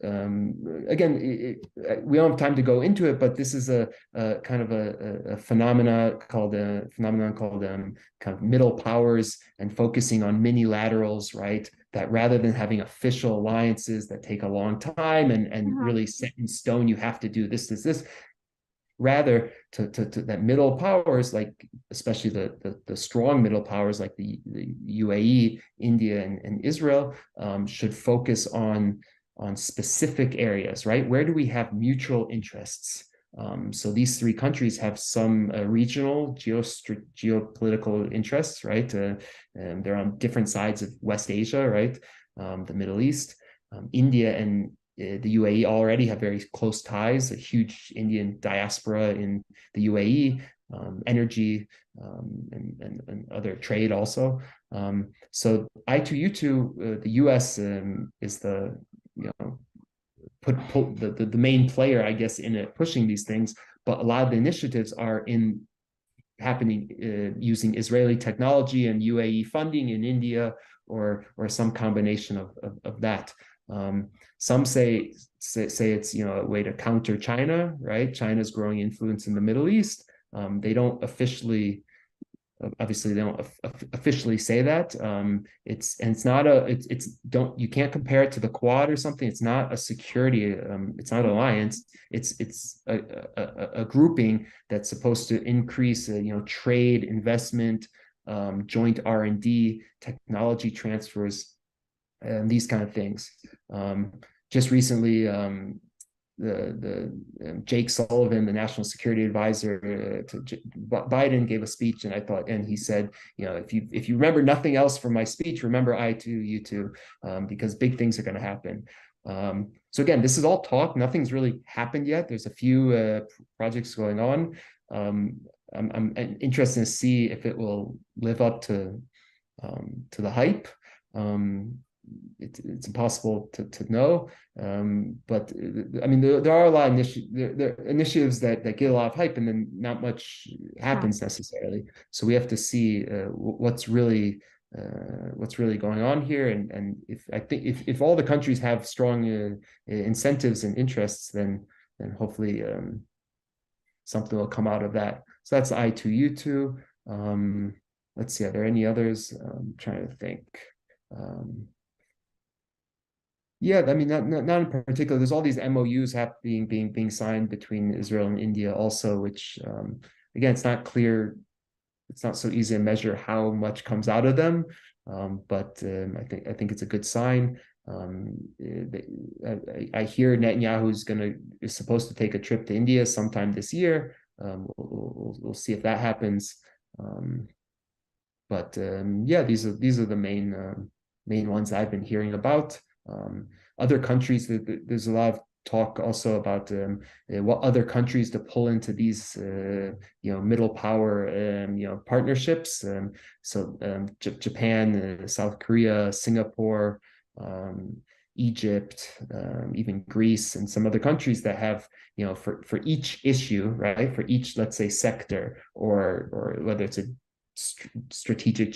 again, we don't have time to go into it, but this is a kind of a phenomenon called kind of middle powers, and focusing on mini laterals, right? That rather than having official alliances that take a long time and really set in stone, you have to do this. Rather, to that middle powers, like especially the strong middle powers like the UAE, India, and Israel, should focus on specific areas, right? Where do we have mutual interests? So these 3 countries have some regional geopolitical interests, right? They're on different sides of West Asia, right? The Middle East, India and the UAE already have very close ties, a huge Indian diaspora in the UAE, energy, and other trade also. So I2U2, the US is the the main player, I guess, in it, pushing these things. But a lot of the initiatives are happening using Israeli technology and UAE funding in India, or some combination of that. Some say it's, you know, a way to counter China, right? China's growing influence in the Middle East. They don't officially, obviously they don't officially say that. It's not a, it's don't, you can't compare it to the Quad or something. It's not a security, it's not an alliance. It's a grouping that's supposed to increase, you know, trade, investment, joint R&D, technology transfers, and these kind of things. Just recently, Jake Sullivan, the national security advisor to Biden, gave a speech, and I thought, and he said, you know, if you remember nothing else from my speech, remember I2U2, because big things are going to happen. So again, this is all talk. Nothing's really happened yet. There's a few projects going on. I'm interested to see if it will live up to the hype. It's impossible to know, but I mean there are a lot of initiatives that get a lot of hype, and then not much happens necessarily. So we have to see what's really going on here, and if I think if all the countries have strong incentives and interests, then hopefully something will come out of that. So that's I2U2. Let's see, are there any others? I'm trying to think. Yeah, I mean, not in particular. There's all these MOUs being signed between Israel and India also, which again, it's not clear. It's not so easy to measure how much comes out of them, but I think it's a good sign. I hear Netanyahu is supposed to take a trip to India sometime this year. We'll see if that happens. But yeah, these are the main ones I've been hearing about. Other countries, there's a lot of talk also about what other countries to pull into these middle power partnerships. So Japan, South Korea, Singapore, Egypt, even Greece, and some other countries that have, for each issue, right, for each, let's say, sector, or whether it's a strategic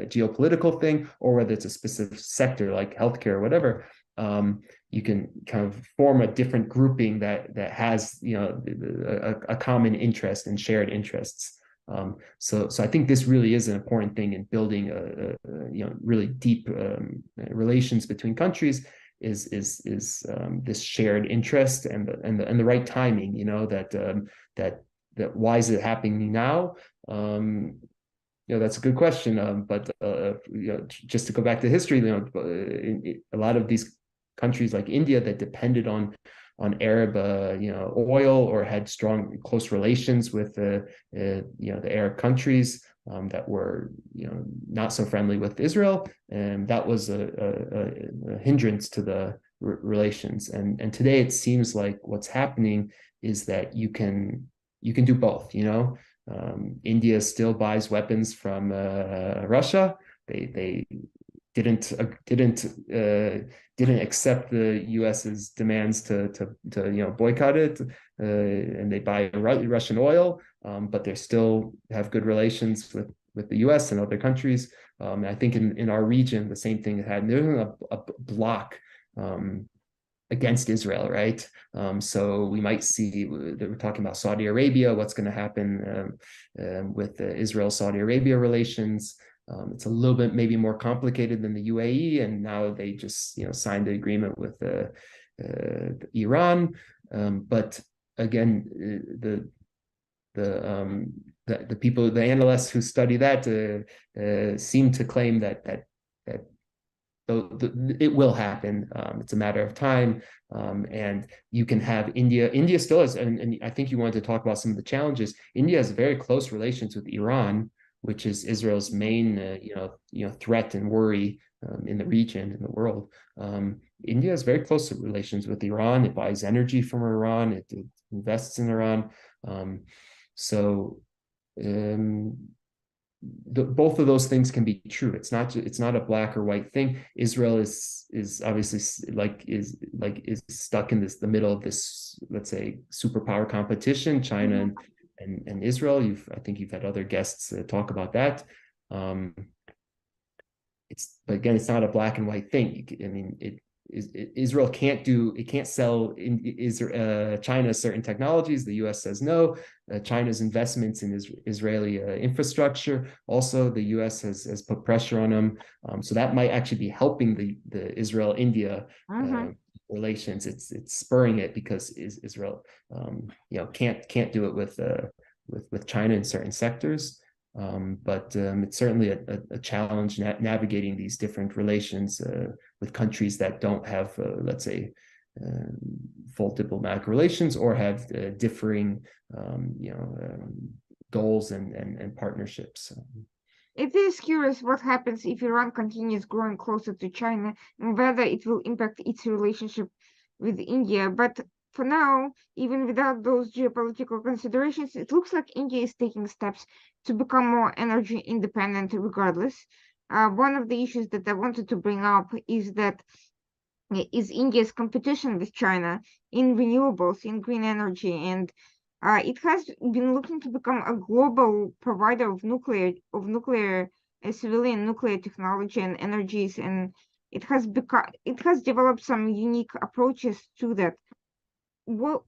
geopolitical thing, or whether it's a specific sector like healthcare or whatever, you can kind of form a different grouping that has a common interest and shared interests. So I think this really is an important thing in building really deep relations between countries, is this shared interest and the right timing. That why is it happening now? That's a good question. But just to go back to history, a lot of these countries like India that depended on Arab oil, or had strong close relations with the Arab countries that were not so friendly with Israel, and that was a hindrance to the relations. And today it seems like what's happening is that you can do both. India still buys weapons from Russia. They didn't accept the U.S.'s demands to boycott it, and they buy Russian oil, but they still have good relations with the U.S. and other countries. I think in our region the same thing had. There's a block against Israel, right? So we might see, they were talking about Saudi Arabia, what's going to happen with Israel-Saudi Arabia relations. It's a little bit maybe more complicated than the UAE, and now they just signed the agreement with Iran. But again, the people, the analysts who study that seem to claim that it will happen. It's a matter of time. And you can have India. India still has, and I think you wanted to talk about some of the challenges. India has very close relations with Iran, which is Israel's main, threat and worry in the region, in the world. India has very close relations with Iran. It buys energy from Iran. It invests in Iran. Both of those things can be true. It's not a black or white thing. Israel is obviously is stuck in the middle of this, let's say, superpower competition, China and Israel. I think you've had other guests talk about that. but again, it's not a black and white thing. I mean, Israel can't sell China certain technologies. The U.S. says no. China's investments in Israeli infrastructure. Also, the U.S. has put pressure on them. So that might actually be helping the Israel-India relations. It's spurring it because Israel can't do it with China in certain sectors. But it's certainly a challenge navigating these different relations with countries that don't have, let's say, full diplomatic relations or have differing, goals and partnerships. It is curious what happens if Iran continues growing closer to China and whether it will impact its relationship with India. But for now, even without those geopolitical considerations, it looks like India is taking steps to become more energy independent regardless. One of the issues that I wanted to bring up is India's competition with China in renewables, in green energy, and it has been looking to become a global provider of nuclear, civilian nuclear technology and energies, and it has developed some unique approaches to that. Well,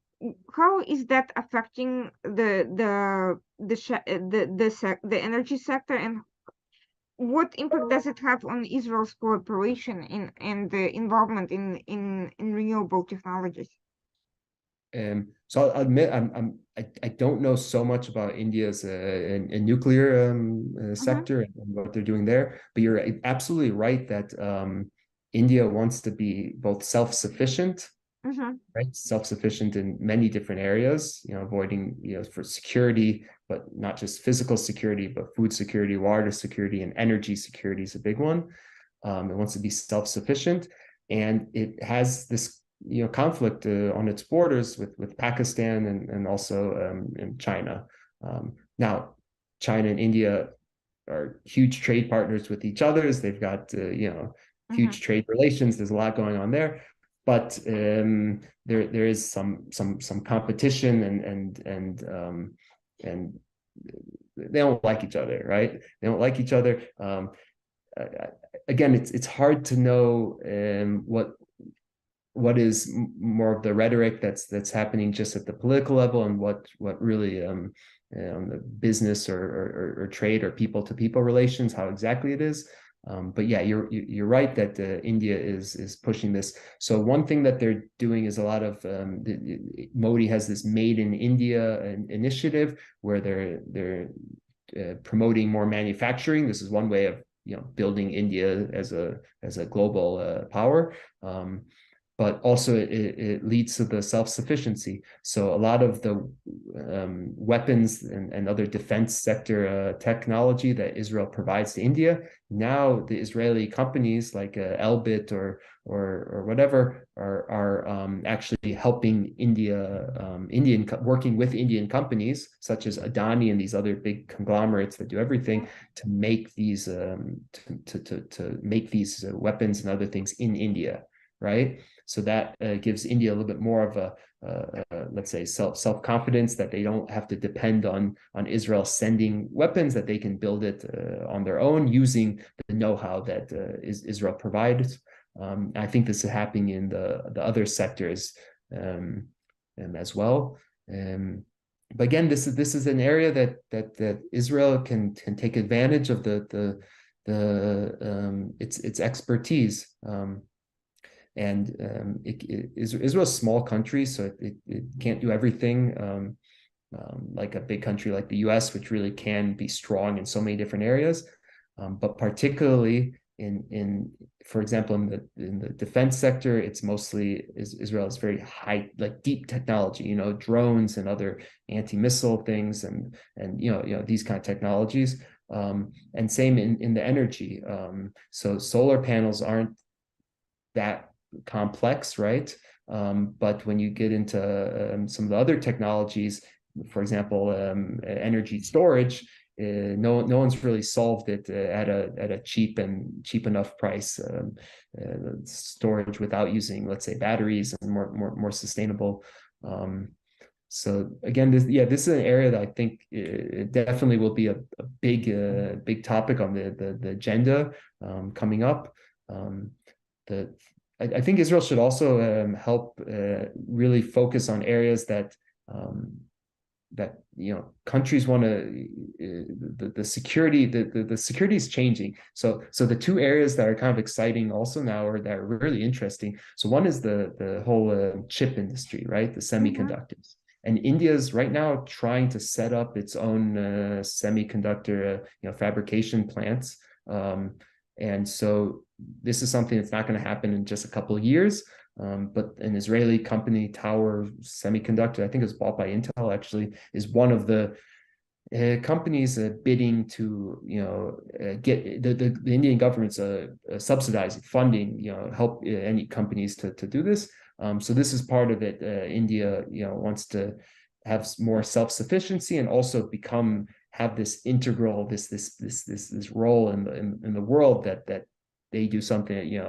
how is that affecting the energy sector, and what impact does it have on Israel's cooperation in and the involvement in renewable technologies? So I'll admit I don't know so much about India's nuclear sector and what they're doing there, but you're absolutely right that India wants to be both self-sufficient, right? Self-sufficient in many different areas, avoiding, for security, but not just physical security, but food security, water security, and energy security is a big one. It wants to be self-sufficient, and it has this conflict on its borders with Pakistan and also in China. Now, China and India are huge trade partners with each other. They've got huge trade relations. There's a lot going on there, but there is some competition and they don't like each other, right? They don't like each other. Again, it's hard to know what is more of the rhetoric that's happening just at the political level and what really the business or trade or people to people relations, how exactly it is. But yeah, you're right that India is pushing this. So one thing that they're doing is a lot of Modi has this Made in India initiative where they're promoting more manufacturing. This is one way of building India as a global power. But also it leads to the self-sufficiency. So a lot of the weapons and other defense sector technology that Israel provides to India, now the Israeli companies like Elbit or whatever are actually helping working with Indian companies such as Adani and these other big conglomerates that do everything to make these weapons and other things in India, right? So that gives India a little bit more of a let's say self-confidence that they don't have to depend on Israel sending weapons, that they can build it on their own using the know-how that Israel provides. I think this is happening in the other sectors as well. But again, this is an area that Israel can take advantage of its expertise. And Israel's a small country, so it can't do everything like a big country like the U.S., which really can be strong in so many different areas. But particularly for example, in the defense sector, it's mostly Israel is very high, like deep technology, drones and other anti-missile things and these kind of technologies. And same in the energy. So solar panels aren't that complex, right? But when you get into some of the other technologies, for example, energy storage, no one's really solved it at a cheap enough price. Storage without using, let's say, batteries and more sustainable. So again, this is an area that I think it definitely will be a big topic on the agenda coming up. The I think Israel should also help really focus on areas that that countries want to the security the security is changing. So the two areas that are kind of exciting also now, or that are really interesting. So one is the whole chip industry, right? The semiconductors. And India is right now trying to set up its own semiconductor fabrication plants. And so this is something that's not going to happen in just a couple of years. But an Israeli company, Tower Semiconductor, I think it was bought by Intel, actually, is one of the companies bidding to get the Indian government's subsidizing funding, help any companies to do this. So this is part of it. India wants to have more self-sufficiency and also have this integral this role in the world that they do something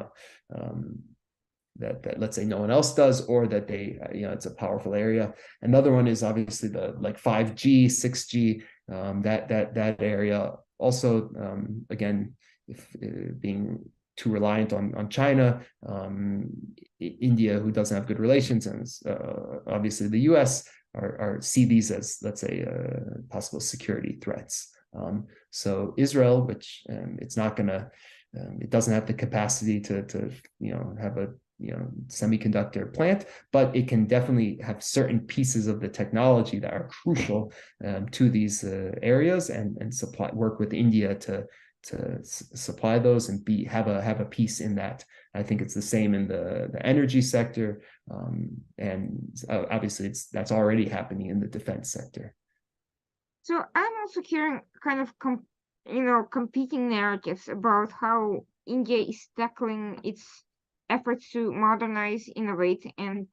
that let's say no one else does, or that they it's a powerful area. Another one is obviously the 5G, 6G, that area also. Again, if being too reliant on China, India, who doesn't have good relations, and obviously the US are see these as, let's say, possible security threats. So Israel, which it's not gonna it doesn't have the capacity to have a semiconductor plant, but it can definitely have certain pieces of the technology that are crucial to these areas, and work with India to supply those and have a piece in that. I think it's the same in the energy sector, and obviously that's already happening in the defense sector. So I'm also hearing kind of competing narratives about how India is tackling its efforts to modernize, innovate, and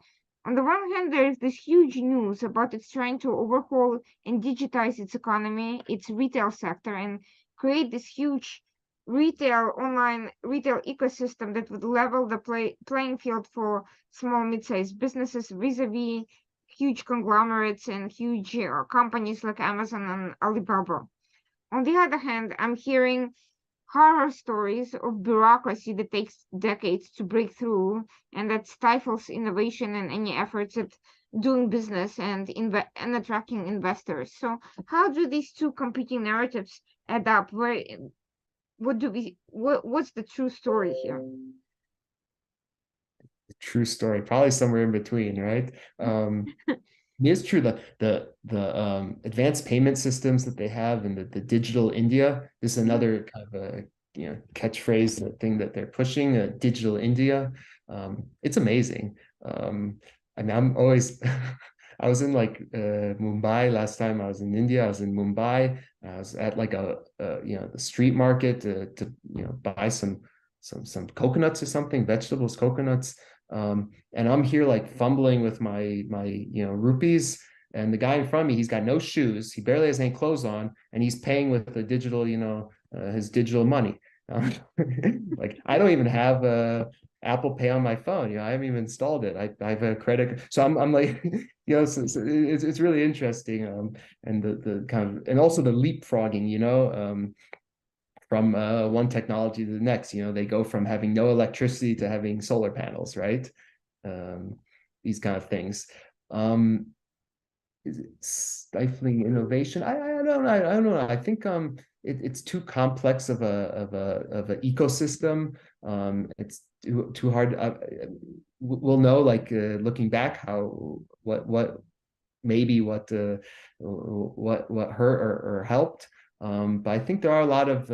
on the one hand, there is this huge news about it's trying to overhaul and digitize its economy, its retail sector, and create this huge online retail ecosystem that would level the playing field for small, mid-sized businesses vis-a-vis huge conglomerates and huge companies like Amazon and Alibaba. On the other hand, I'm hearing horror stories of bureaucracy that takes decades to break through and that stifles innovation and any efforts at doing business and attracting investors. So how do these two competing narratives add up? What's the true story here? The true story, probably somewhere in between, right? It is true that the advanced payment systems that they have and the digital India, this is another kind of a catchphrase thing that they're pushing, digital India. It's amazing. I mean, I'm always I was in Mumbai last time I was in India. I was in Mumbai. I was at the street market to buy some coconuts or something, vegetables, coconuts. And I'm here fumbling with my rupees, and the guy in front of me, he's got no shoes, he barely has any clothes on, and he's paying with the digital his digital money. I don't even have Apple Pay on my phone. I haven't even installed it. I have a credit, so I'm like so it's really interesting, and the kind of, and also the leapfrogging, from one technology to the next. They go from having no electricity to having solar panels, right? These kind of things. Is it stifling innovation? I don't know. I don't know. I think it's too complex of a ecosystem. It's too hard. We'll know, looking back, what hurt or helped. But I think there are a lot of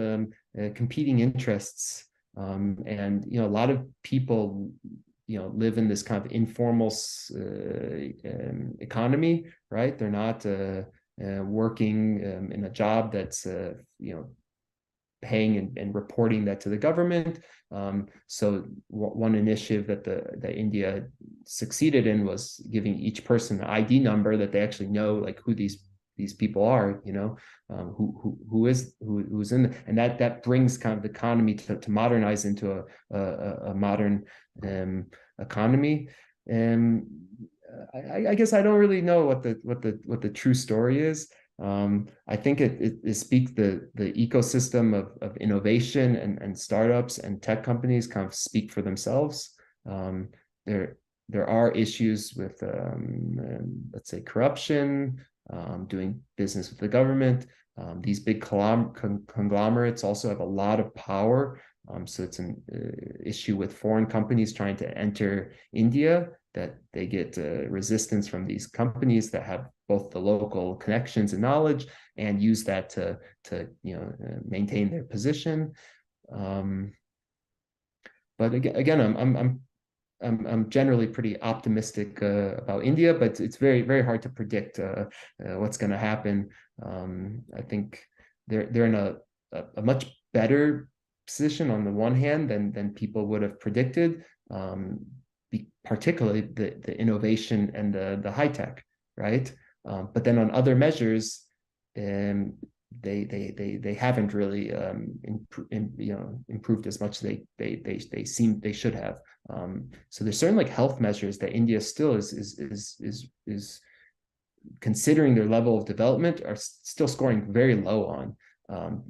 competing interests, and a lot of people live in this kind of informal economy, right? They're not working in a job that's paying and reporting that to the government. So one initiative that India succeeded in was giving each person an ID number, that they actually know who these people are, who's in, and that brings kind of the economy to modernize into a modern economy. And I guess I don't really know what the true story is. I think it speaks the ecosystem of innovation and startups and tech companies kind of speak for themselves. Um, there are issues with let's say corruption, doing business with the government. These big conglomerates also have a lot of power. So it's an issue with foreign companies trying to enter India, that they get resistance from these companies that have both the local connections and knowledge and use that to maintain their position. But again, I'm generally pretty optimistic about India, but it's very hard to predict what's going to happen. I think they're in a much better position on the one hand than people would have predicted, particularly the innovation and the high tech, right? But then on other measures, they haven't really improved as much as they seem they should have. So there's certain like health measures that India still is considering their level of development are still scoring very low on.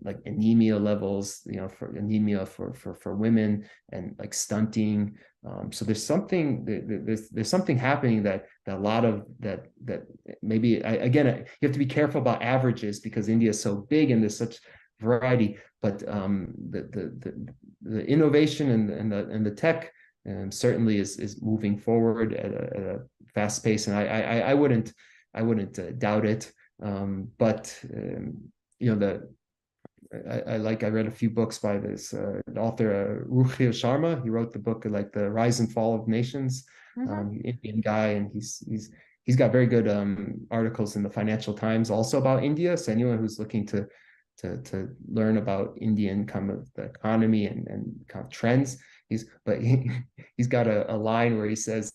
Like anemia levels, for anemia for women, and like stunting. So there's something happening that a lot of that maybe again, you have to be careful about averages because India is so big and there's such variety. But the innovation and the tech certainly is moving forward at a fast pace, and I wouldn't doubt it. But I read a few books by this author Ruchir Sharma. He wrote the book like The Rise and Fall of Nations. Indian guy, and he's got very good articles in the Financial Times also about India. So anyone who's looking to learn about Indian kind of the economy and kind of trends, he's got a line where he says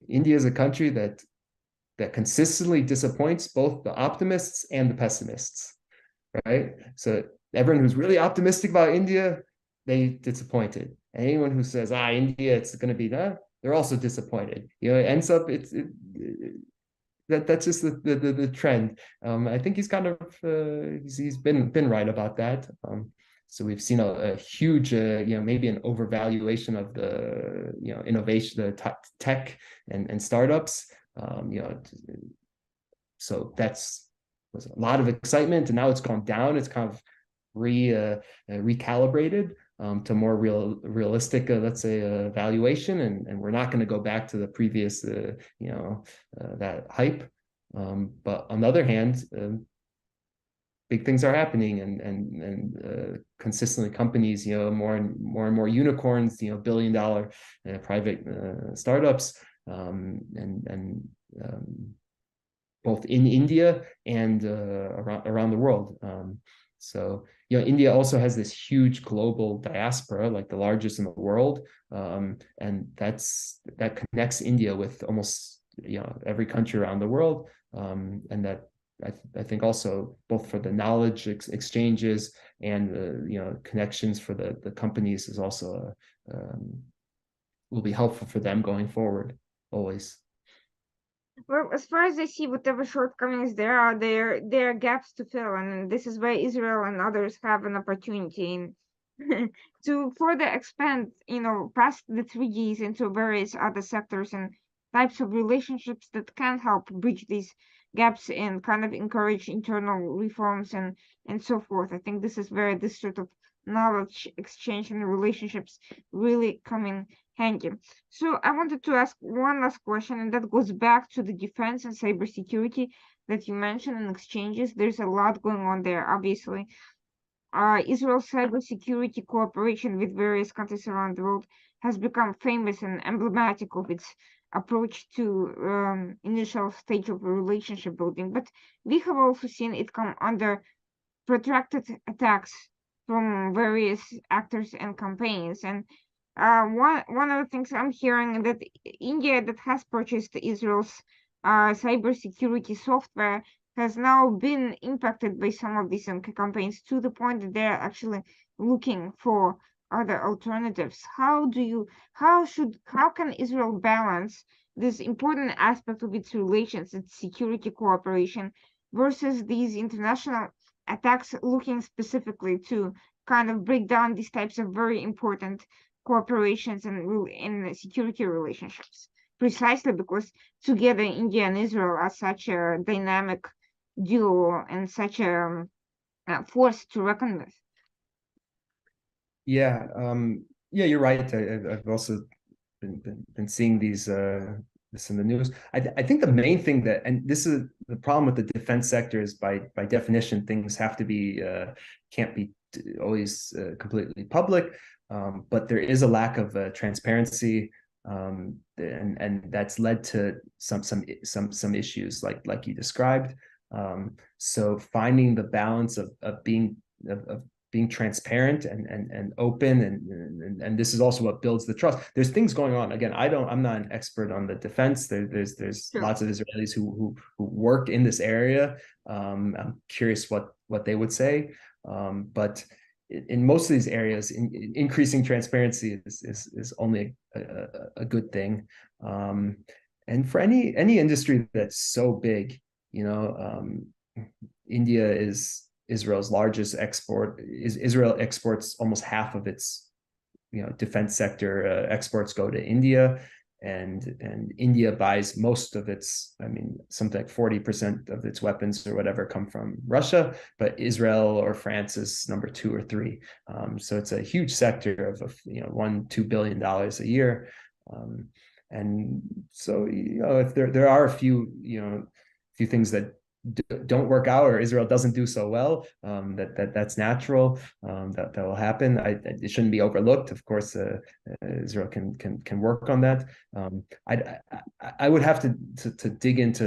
India is a country that consistently disappoints both the optimists and the pessimists, right? So everyone who's really optimistic about India, they disappointed. And anyone who says, India, it's going to be that, they're also disappointed. It ends up, that's just the trend. I think he's kind of, he's been right about that. So we've seen a huge, maybe an overvaluation of the, innovation, the tech and startups. So was a lot of excitement, and now it's gone down. It's kind of recalibrated to more realistic, let's say, valuation, and we're not going to go back to the previous, that hype. But on the other hand, big things are happening, and consistently companies, more and more unicorns, billion-dollar private startups, and both in India and around the world. So India also has this huge global diaspora, like the largest in the world, and that connects India with almost every country around the world, and that I think also both for the knowledge exchanges and connections for the companies is also will be helpful for them going forward always. Well, as far as I see, whatever shortcomings there are gaps to fill, and this is where Israel and others have an opportunity to further expand, past the 3Ds into various other sectors and types of relationships that can help bridge these gaps and kind of encourage internal reforms and so forth. I think this is where this sort of knowledge exchange and relationships really come in handy. So I wanted to ask one last question, and that goes back to the defense and cybersecurity that you mentioned in exchanges. There's a lot going on there, obviously. Israel's cybersecurity cooperation with various countries around the world has become famous and emblematic of its approach to initial stage of relationship building. But we have also seen it come under protracted attacks from various actors and campaigns. And one of the things I'm hearing that India, that has purchased Israel's cybersecurity software, has now been impacted by some of these campaigns to the point that they're actually looking for other alternatives. How can Israel balance this important aspect of its relations, its security cooperation, versus these international attacks looking specifically to kind of break down these types of very important cooperations and security relationships, precisely because together India and Israel are such a dynamic duo and such a force to reckon with. Yeah, yeah, you're right. I've also been seeing this in the news. I think the main thing that, and this is the problem with the defense sector, is by definition things have to be can't be always completely public, but there is a lack of transparency, and that's led to some issues like you described. So finding the balance of being transparent and open, and this is also what builds the trust. There's things going on. Again, I'm not an expert on the defense. There's Sure. lots of Israelis who work in this area. I'm curious what they would say. But in most of these areas, increasing transparency is only a good thing. And for any industry that's so big, India is Israel's largest export. Israel exports almost half of its defense sector exports go to India, and India buys most of its, I mean, something like 40% of its weapons or whatever come from Russia, but Israel or France is number 2 or 3. So it's a huge sector of $1-2 billion a year. And so if there are a few things that don't work out, or Israel doesn't do so well, that's natural. That will happen. It shouldn't be overlooked. Of course, Israel can work on that. I would have to dig into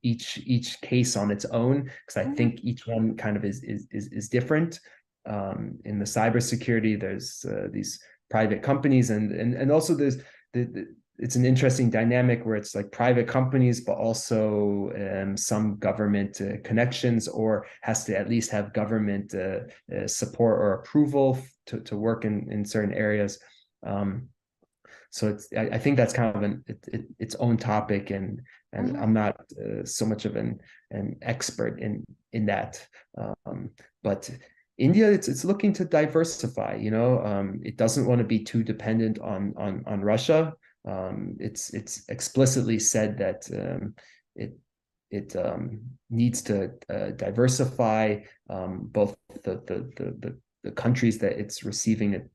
each case on its own, because I think each one kind of is different. In the cybersecurity, there's these private companies, and also there's it's an interesting dynamic where it's like private companies, but also some government connections, or has to at least have government support or approval to work in certain areas. So I think that's kind of its own topic, and I'm not so much of an expert in that. But India, it's looking to diversify. It doesn't want to be too dependent on Russia. It's explicitly said that it needs to diversify both the countries that it's receiving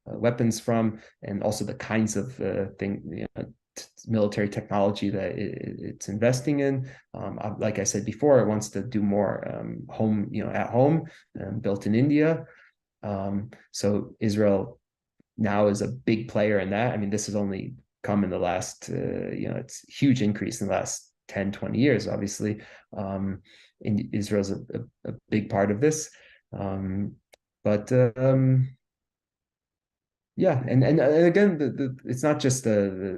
weapons from, and also the kinds of military technology that it's investing in. Like I said before, it wants to do more at home, built in India. So Israel now is a big player in that. I mean, this has only come in the last, it's a huge increase in the last 10, 20 years, obviously. Israel's a big part of this. But yeah, and again, it's not just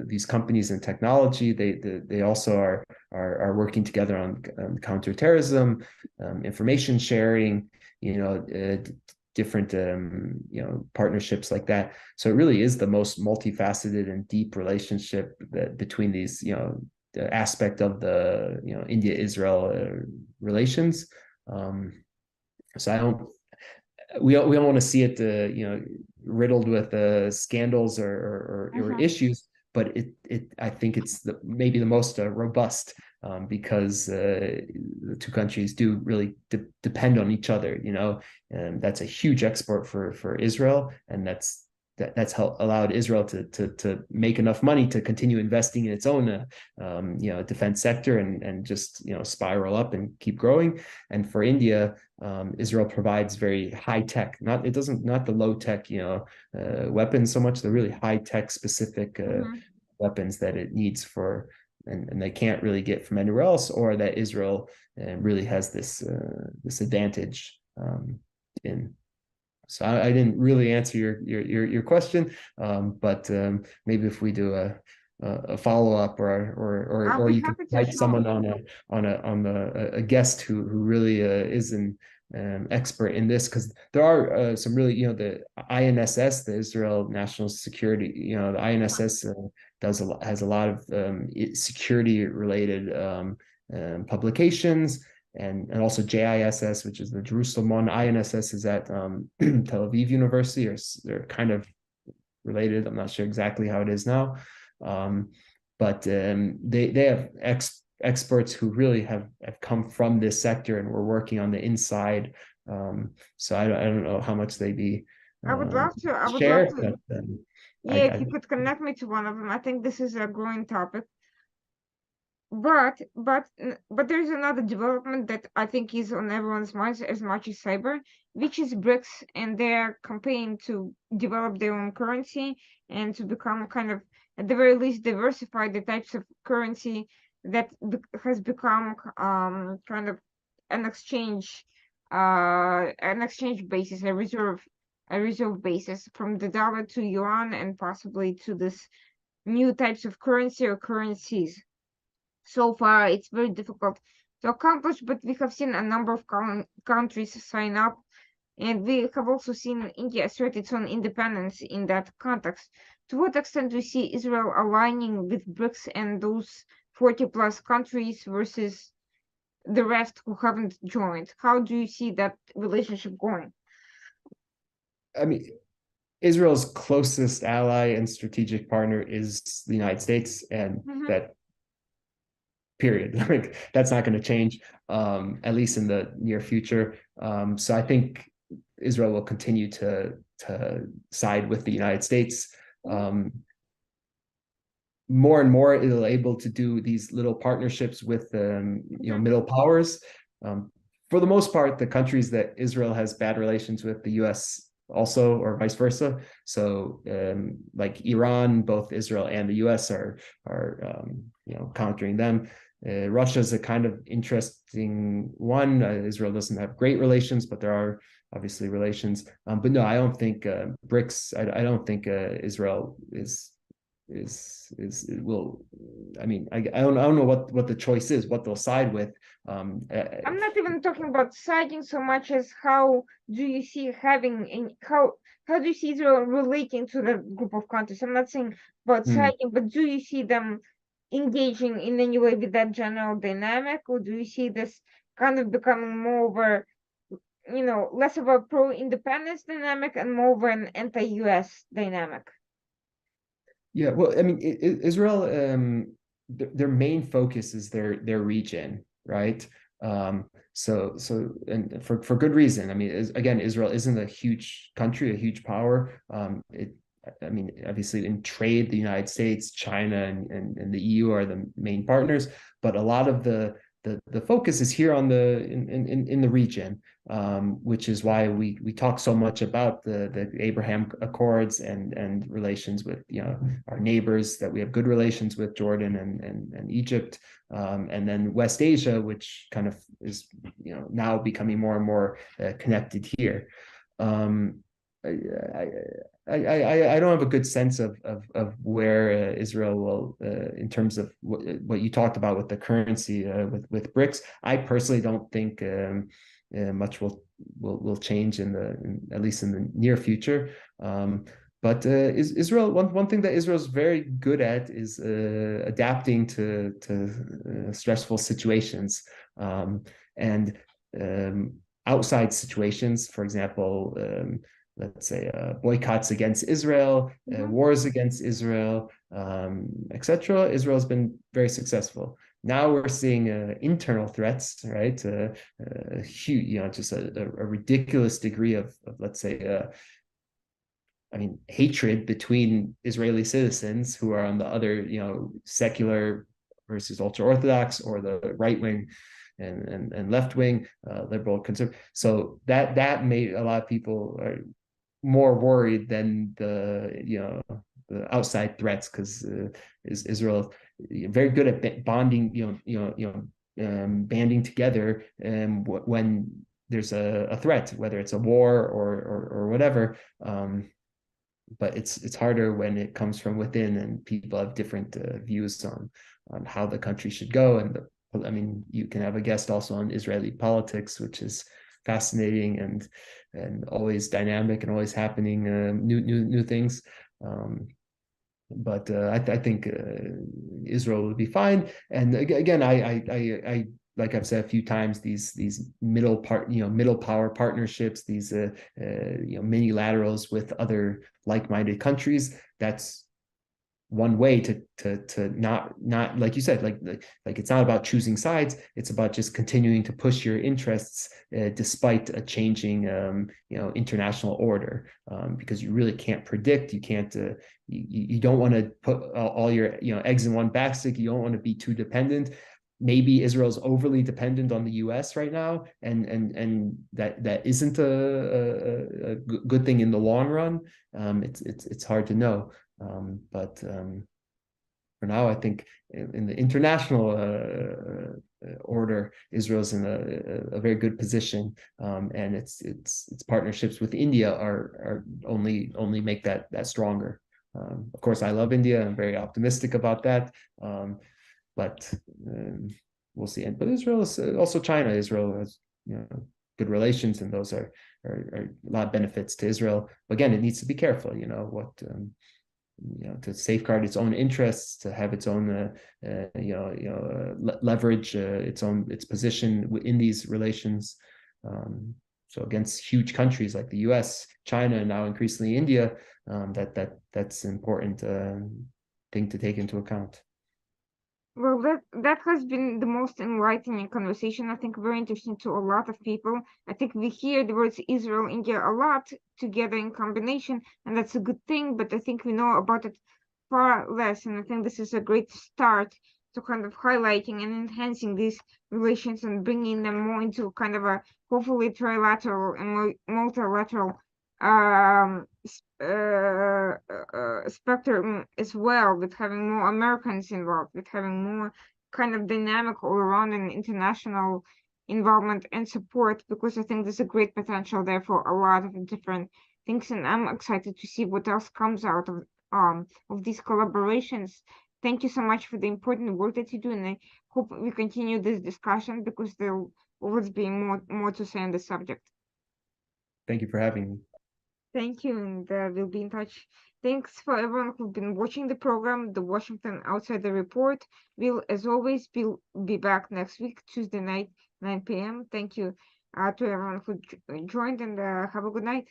these companies in technology. They also are working together on counterterrorism, information sharing, different partnerships like that. So it really is the most multifaceted and deep relationship between these the aspect of the India-Israel relations. So we don't want to see it riddled with scandals or issues, but I think it's maybe the most robust, because the two countries do really depend on each other, and that's a huge export for Israel, and that's allowed Israel to make enough money to continue investing in its own defense sector, and just spiral up and keep growing. And for India, Israel provides very high tech, not the low tech weapons so much, the really high tech specific weapons that it needs for, and they can't really get from anywhere else, or that Israel really has this advantage in. So I didn't really answer your question, but maybe if we do a follow up, or you can invite someone on a guest who really is expert in this, because there are some really, the INSS, the Israel National Security, the INSS has a lot of security related publications, and also JISS, which is the Jerusalem one. INSS is at Tel Aviv University, or they're kind of related. I'm not sure exactly how it is now, but they have experts who really have come from this sector and were working on the inside. So I don't know how much they be I would love to. I would love share, to. but Yeah, if you could connect me to one of them, I think this is a growing topic. But there's another development that I think is on everyone's minds as much as cyber, which is BRICS and their campaign to develop their own currency and to become kind of, at the very least, diversify the types of currency that has become kind of an exchange basis, a reserve basis from the dollar to yuan and possibly to this new types of currency or currencies. So far, it's very difficult to accomplish, but we have seen a number of countries sign up, and we have also seen India assert its own independence in that context. To what extent do you see Israel aligning with BRICS and those 40 plus countries versus the rest who haven't joined? How do you see that relationship going? I mean, Israel's closest ally and strategic partner is the United States, and that period. Like, that's not going to change, at least in the near future. So I think Israel will continue to side with the United States. More and more, it'll able to do these little partnerships with middle powers. For the most part, the countries that Israel has bad relations with, the U.S. also, or vice versa. So like Iran, both Israel and the U.S. are countering them. Russia is a kind of interesting one. Israel doesn't have great relations, but there are obviously relations. But no, I don't think BRICS. I don't think Israel will. I mean, I don't know what the choice is, what they'll side with. I'm not even talking about siding so much as how do you see how do you see Israel relating to the group of countries? I'm not saying about siding, but do you see them engaging in any way with that general dynamic, or do you see this kind of becoming more of a, less of a pro-independence dynamic and more of an anti-US dynamic? Yeah, well, I mean, Israel, their main focus is their region, right? So and for good reason. I mean, again, Israel isn't a huge country, a huge power. I mean, obviously in trade, the United States, China, and the EU are the main partners, but a lot of the focus is here on in the region, which is why we talk so much about the Abraham Accords and relations with our neighbors that we have good relations with, Jordan and Egypt, and then West Asia, which kind of is now becoming more and more connected here. I don't have a good sense of where Israel will, in terms of what you talked about with the currency with BRICS. I personally don't think much will change at least in the near future. But Israel, one thing that Israel is very good at is adapting to stressful situations, and outside situations. For example, let's say boycotts against Israel, wars against Israel, etc. Israel has been very successful. Now we're seeing internal threats, right? Huge, just a ridiculous degree of let's say, I mean, hatred between Israeli citizens who are on the other, secular versus ultra orthodox, or the right wing and left wing, liberal, conservative. So that made a lot of people more worried than the outside threats, because Israel is very good at bonding, banding together when there's a threat, whether it's a war or whatever. But it's harder when it comes from within and people have different views on how the country should go. And I mean, you can have a guest also on Israeli politics, which is fascinating and always dynamic and always happening, new things. But I think Israel will be fine. And again, I like I've said a few times, these middle power partnerships, these mini laterals with other like-minded countries. That's one way to not like you said, like it's not about choosing sides. It's about just continuing to push your interests despite a changing international order, because you really can't predict. You can't you don't want to put all your eggs in one basket. You don't want to be too dependent. Maybe Israel's overly dependent on the U.S. right now, and that isn't a good thing in the long run. It's hard to know. But for now, I think in the international order, Israel's in a very good position, and its partnerships with India are only make that stronger. Of course, I love India. I'm very optimistic about that, but we'll see. But Israel is also China. Israel has good relations, and those are a lot of benefits to Israel. Again, it needs to be careful. To safeguard its own interests, to have its own leverage its position in these relations. So against huge countries like the U.S., China, and now increasingly India, that's an important thing to take into account. Well, that has been the most enlightening conversation. I think very interesting to a lot of people. I think we hear the words Israel, India a lot together in combination, and that's a good thing. But I think we know about it far less, and I think this is a great start to kind of highlighting and enhancing these relations and bringing them more into kind of a hopefully trilateral and multilateral spectrum as well, with having more Americans involved, with having more kind of dynamic all around and international involvement and support, because I think there's a great potential there for a lot of different things, and I'm excited to see what else comes out of these collaborations. Thank you so much for the important work that you do, and I hope we continue this discussion because there'll always be more to say on the subject. Thank you for having me. Thank you, and we'll be in touch. Thanks for everyone who's been watching the program, the Washington Outsider Report. We'll, as always, be back next week, Tuesday night, 9 p.m. Thank you to everyone who joined, and have a good night.